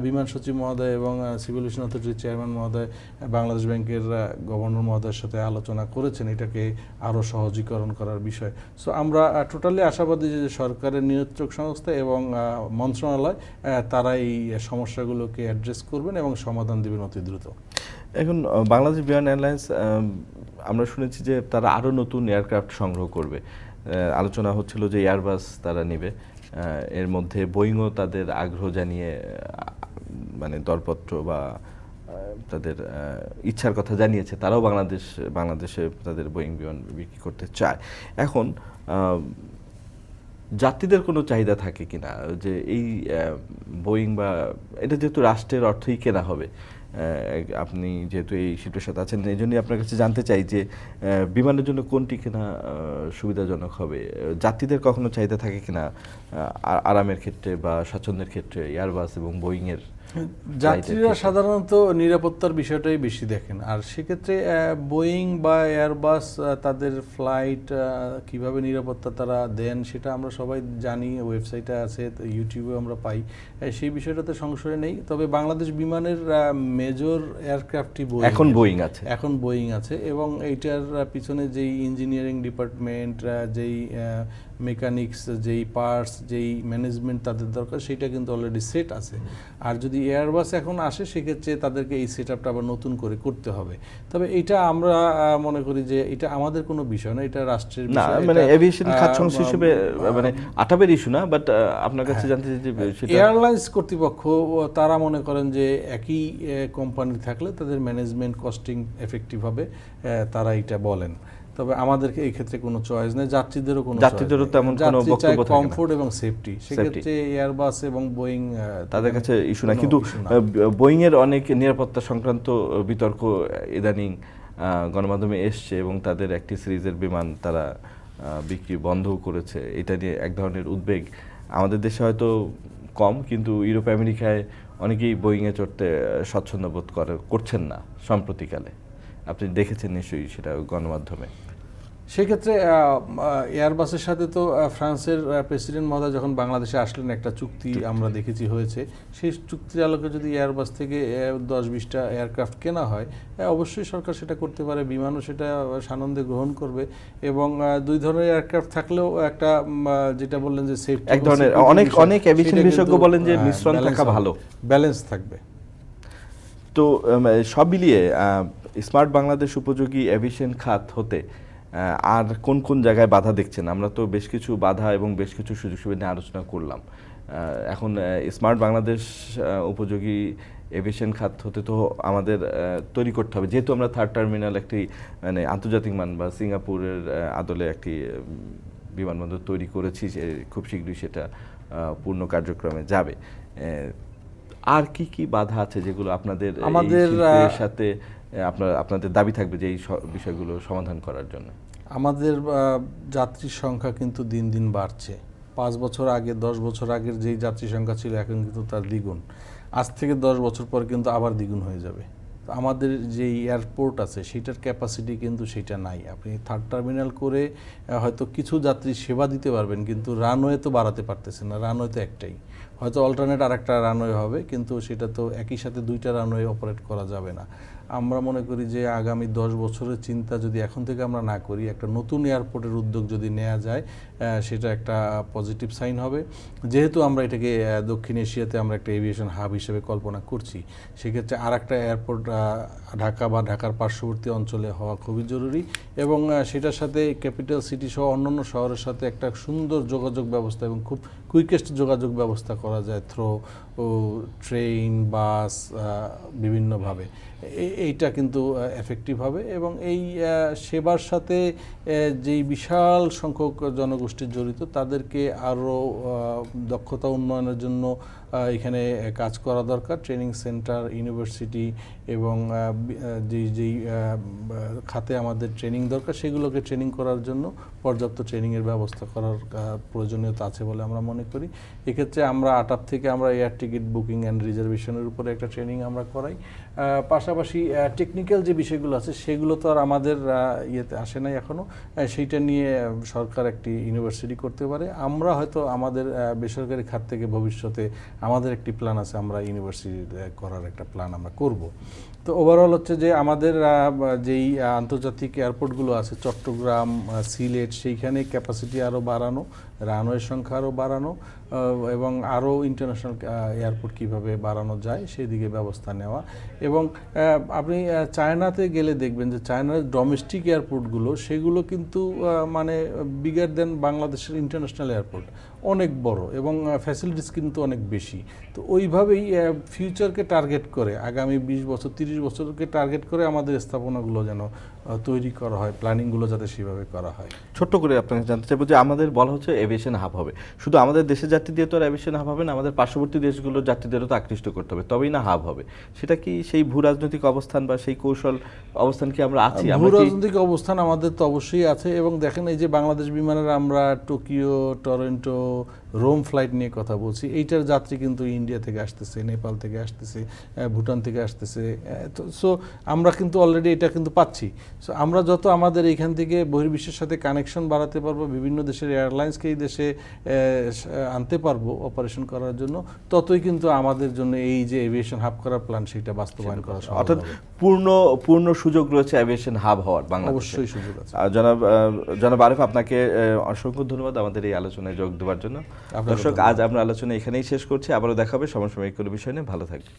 বিমান সচিব মহোদয় এবং সিভিল এভিয়েশন অথরিটির চেয়ারম্যান মহোদয় বাংলাদেশ ব্যাংকের গভর্নর মহোদয়ের সাথে আলোচনা করেছেন এটাকে আরও সহজীকরণ করার বিষয়। সো আমরা টোটালি আশাবাদী যে সরকারের নিয়ন্ত্রক সংস্থা এবং মন্ত্রণালয় তারা এই সমস্যাগুলোকে অ্যাড্রেস করবেন এবং সমাধান দেবেন অতি দ্রুত। এখন বাংলাদেশ বিমান এয়ারলাইন্স আমরা শুনেছি যে তারা আরও নতুন এয়ারক্রাফট সংগ্রহ করবে, আলোচনা হচ্ছিল যে এয়ারবাস তারা নেবে, এর মধ্যে বোয়িংও তাদের আগ্রহ জানিয়ে মানে দরপত্র বা তাদের ইচ্ছার কথা জানিয়েছে, তারাও বাংলাদেশে তাদের বোয়িং বিমান বিক্রি করতে চায়। এখন যাত্রীদের কোনো চাহিদা থাকে কিনা যে এই বোয়িং বা এটা যেহেতু রাষ্ট্রের অর্থই কেনা হবে, আপনি যেহেতু এই শিল্পের সাথে আছেন এই জন্যই আপনার কাছে জানতে চাই যে বিমানের জন্য কোনটি কেনা সুবিধাজনক হবে, যাত্রীদের কখনো চাহিদা থাকে কিনা আরামের ক্ষেত্রে বা স্বাচ্ছন্দ্যের ক্ষেত্রে এয়ারবাস এবং বোয়িংয়ের? যাত্রীরা সাধারণত নিরাপত্তার বিষয়টাই বেশি দেখেন, আর সেক্ষেত্রে বোয়িং বা এয়ারবাস তাদের ফ্লাইট কিভাবে নিরাপত্তা তারা দেন সেটা আমরা সবাই জানি, ওয়েবসাইটে আছে, ইউটিউবে আমরা পাই, সেই বিষয়টাতে সংশয় নেই। তবে বাংলাদেশ বিমানের মেজর এয়ারক্রাফটটি এখন বোয়িং আছে এবং এইটার পিছনে যেই ইঞ্জিনিয়ারিং ডিপার্টমেন্ট, যেই মেকানিক্স, যেই পার্টস, যেই ম্যানেজমেন্ট তাদের দরকার সেটা কিন্তু অলরেডি সেট আছে। আর যদি এয়ারবাস এখন আসে সেক্ষেত্রে তাদেরকে এই সেট আপটা আবার নতুন করে করতে হবে। তবে এটা আমরা মনে করি যে এটা আমাদের কোনো বিষয় না, এটা রাষ্ট্রের বিষয়, মানে এভিয়েশন খাত সংস্থা হিসেবে মানে আটাবের ইস্যু না, বাট আপনার কাছে জানতে চাই যে এয়ারলাইন্স কর্তৃপক্ষ তারা মনে করেন যে একই কোম্পানি থাকলে তাদের ম্যানেজমেন্ট কস্টিং এফেক্টিভ হবে, তারা এটা বলেন। তবে আমাদেরকে এই ক্ষেত্রে কোনো চয়েস নেই, যাত্রীদেরও তেমন কোনো বক্তব্য থাকে না, কমফোর্ট এবং সেফটি, সেক্ষেত্রে এয়ারবাস এবং বোয়িং তাদের কাছে ইস্যু না। কিন্তু বোয়িং এর অনেক নিরাপত্তা সংক্রান্ত বিতর্ক ইদানিং গণমাধ্যমে এসছে এবং তাদের একটি সিরিজের বিমান তারা বিক্রি বন্ধও করেছে, এটা নিয়ে এক ধরনের উদ্বেগ আমাদের দেশে হয়তো কম, কিন্তু ইউরোপ আমেরিকায় অনেকেই বোয়িংয়ে চড়তে স্বচ্ছন্দ বোধ করছেন না সম্প্রতিকালে, আপনি দেখেছেন নিশ্চয়ই সেটা গণমাধ্যমে। সেক্ষেত্রে এয়ারবাসের সাথে তো ফ্রান্সের প্রেসিডেন্ট মহোদয় যখন বাংলাদেশে আসলেন একটা চুক্তি আমরা দেখেছি হয়েছে, সেই চুক্তির আলোকে যদি এয়ারবাস থেকে 10-20টা এয়ারক্রাফট কেনা হয় অবশ্যই সরকার সেটা করতে পারে, বিমানও সেটা সানন্দে গ্রহণ করবে এবং দুই ধরনের এয়ারক্রাফট থাকলেও একটা যেটা বললেন যে সেফটি এক ধরনের অনেক এভিয়েশন বিশেষজ্ঞ বলেন যে মিশ্রণ থাকা ভালো, ব্যালেন্স থাকবে। তো সব মিলিয়ে স্মার্ট বাংলাদেশ উপযোগী এভিয়েশন খাত হতে আর কোন কোন জায়গায় বাধা দেখছেন? আমরা তো বেশ কিছু বাধা এবং বেশ কিছু সুযোগ সুবিধা নিয়ে আলোচনা করলাম। এখন স্মার্ট বাংলাদেশ উপযোগী এভিয়েশন খাত হতে তো আমাদের তৈরি করতে হবে, যেহেতু আমরা থার্ড টার্মিনাল একটি মানে আন্তর্জাতিক মান বা সিঙ্গাপুরের আদলে একটি বিমানবন্দর তৈরি করেছি, খুব শীঘ্রই সেটা পূর্ণ কার্যক্রমে যাবে। আর কি কি বাধা আছে যেগুলো আপনাদের আমাদের সাথে আপনাদের দাবি থাকবে যে এই বিষয়গুলো সমাধান করার জন্য? আমাদের যাত্রীর সংখ্যা কিন্তু দিন দিন বাড়ছে। 5 বছর আগে 10 বছর আগের যেই যাত্রী সংখ্যা ছিল এখন কিন্তু তার দ্বিগুণ। আজ থেকে 10 বছর পর কিন্তু আবার দ্বিগুণ হয়ে যাবে। তো আমাদের যেই এয়ারপোর্ট আছে সেটার ক্যাপাসিটি কিন্তু সেটা নাই। আপনি থার্ড টার্মিনাল করে হয়তো কিছু যাত্রী সেবা দিতে পারবেন, কিন্তু রানওয়ে তো বাড়াতে পারতেছেন না। রানওয়ে তো একটাই, হয়তো অল্টারনেট আরেকটা রানওয়ে হবে, কিন্তু সেটা তো একই সাথে 2টা রানওয়ে অপারেট করা যাবে না। আমরা মনে করি যে আগামী 10 বছরের চিন্তা যদি এখন থেকে আমরা না করি, একটা নতুন এয়ারপোর্টের উদ্যোগ যদি নেওয়া যায়, সেটা একটা পজিটিভ সাইন হবে। যেহেতু আমরা এটাকে দক্ষিণ এশিয়াতে আমরা একটা এভিয়েশন হাব হিসেবে কল্পনা করছি, সেক্ষেত্রে আর একটা এয়ারপোর্ট ঢাকা বা ঢাকার পার্শ্ববর্তী অঞ্চলে হওয়া খুবই জরুরি, এবং সেটার সাথে ক্যাপিটাল সিটি সহ অন্যান্য শহরের সাথে একটা সুন্দর যোগাযোগ ব্যবস্থা এবং খুব কুইকেস্ট যোগাযোগ ব্যবস্থা করা যায় থ্রো ট্রেন, বাস, বিভিন্নভাবে। এইটা কিন্তু এফেক্টিভ হবে, এবং এই সেবার সাথে যেই বিশাল সংখ্যক জনগোষ্ঠী জড়িত তাদেরকে আরও দক্ষতা উন্নয়নের জন্য এখানে কাজ করা দরকার। ট্রেনিং সেন্টার, ইউনিভার্সিটি এবং যেই খাতে আমাদের ট্রেনিং দরকার সেগুলোকে ট্রেনিং করার জন্য পর্যাপ্ত ট্রেনিংয়ের ব্যবস্থা করার প্রয়োজনীয়তা আছে বলে আমরা মনে করি। এক্ষেত্রে আমরা আটাপ থেকে আমরা এয়ার টিকিট বুকিং অ্যান্ড রিজার্ভেশনের উপরে একটা ট্রেনিং আমরা করাই। পাশাপাশি টেকনিক্যাল যে বিষয়গুলো আছে সেগুলো তো আর আমাদের ইয়েতে আসে নাই এখনও, সেইটা নিয়ে সরকার একটি ইউনিভার্সিটি করতে পারে। আমরা হয়তো আমাদের বেসরকারি খাত থেকে ভবিষ্যতে আমাদের একটি প্ল্যান আছে, আমরা ইউনিভার্সিটি করার একটা প্ল্যান আমরা করব। তো ওভারঅল হচ্ছে যে আমাদের যেই আন্তর্জাতিক এয়ারপোর্টগুলো আছে চট্টগ্রাম, সিলেট, সেইখানে ক্যাপাসিটি আরও বাড়ানো, রানওয়ের সংখ্যা আরও বাড়ানো, এবং আরও ইন্টারন্যাশনাল এয়ারপোর্ট কীভাবে বাড়ানো যায় সেই দিকে ব্যবস্থা নেওয়া। এবং আপনি চায়নাতে গেলে দেখবেন যে চায়নার ডোমেস্টিক এয়ারপোর্টগুলো সেগুলো কিন্তু মানে বিগার দেন বাংলাদেশের ইন্টারন্যাশনাল এয়ারপোর্ট, অনেক বড় এবং ফ্যাসিলিটিস কিন্তু অনেক বেশি। তো ওইভাবেই ফিউচারকে টার্গেট করে আগামী 20 বছর 30 বছরকে টার্গেট করে আমাদের স্থাপনাগুলো যেন তৈরি করা হয়, প্ল্যানিংগুলো যাতে সেভাবে করা হয়। ছোট্ট করে আপনাকে জানতে চাইবো যে আমাদের বলা হচ্ছে এভিয়েশন হাব হবে, শুধু আমাদের দেশের যাত্রী দিয়ে তো আর এভিয়েশন হাব হবে না, আমাদের পার্শ্ববর্তী দেশগুলোর যাত্রীদেরও তো আকৃষ্ট করতে হবে, তবেই না হাব হবে। সেটা কি সেই ভূ রাজনৈতিক অবস্থান বা সেই কৌশল অবস্থান কি আমরা আছি? ভূ রাজনৈতিক অবস্থান আমাদের তো অবশ্যই আছে, এবং দেখেন এই যে বাংলাদেশ বিমানের আমরা টোকিও, টরন্টো, রোম ফ্লাইট নিয়ে কথা বলছি, এইটার যাত্রী কিন্তু ইন্ডিয়া থেকে আসতেছে, নেপাল থেকে আসতেছে, ভুটান থেকে আসতেছে। সো আমরা কিন্তু অলরেডি এটা কিন্তু পাচ্ছি। সো আমরা যত আমাদের এইখান থেকে বহির্বিশ্বের সাথে কানেকশন বাড়াতে পারবো, বিভিন্ন দেশের এয়ারলাইন্সকে এই দেশে আনতে পারবো অপারেশন করার জন্য, ততই কিন্তু আমাদের জন্য এই যে এভিয়েশন হাব করার প্ল্যান সেটা বাস্তবায়ন করা সম্ভব। অর্থাৎ পূর্ণ সুযোগ রয়েছে এভিয়েশন হাব হওয়ার বাংলাদেশে। অবশ্যই সুযোগ আছে। জনাব আরিফ, আপনাকে অসংখ্য ধন্যবাদ আমাদের এই আলোচনায় যোগ দেওয়ার জন্য। দর্শক, আজ আমরা আলোচনা এখানেই শেষ করছি, আবারও দেখা হবে সমসাময়িক কোনো বিষয় নিয়ে। ভালো থাকবেন।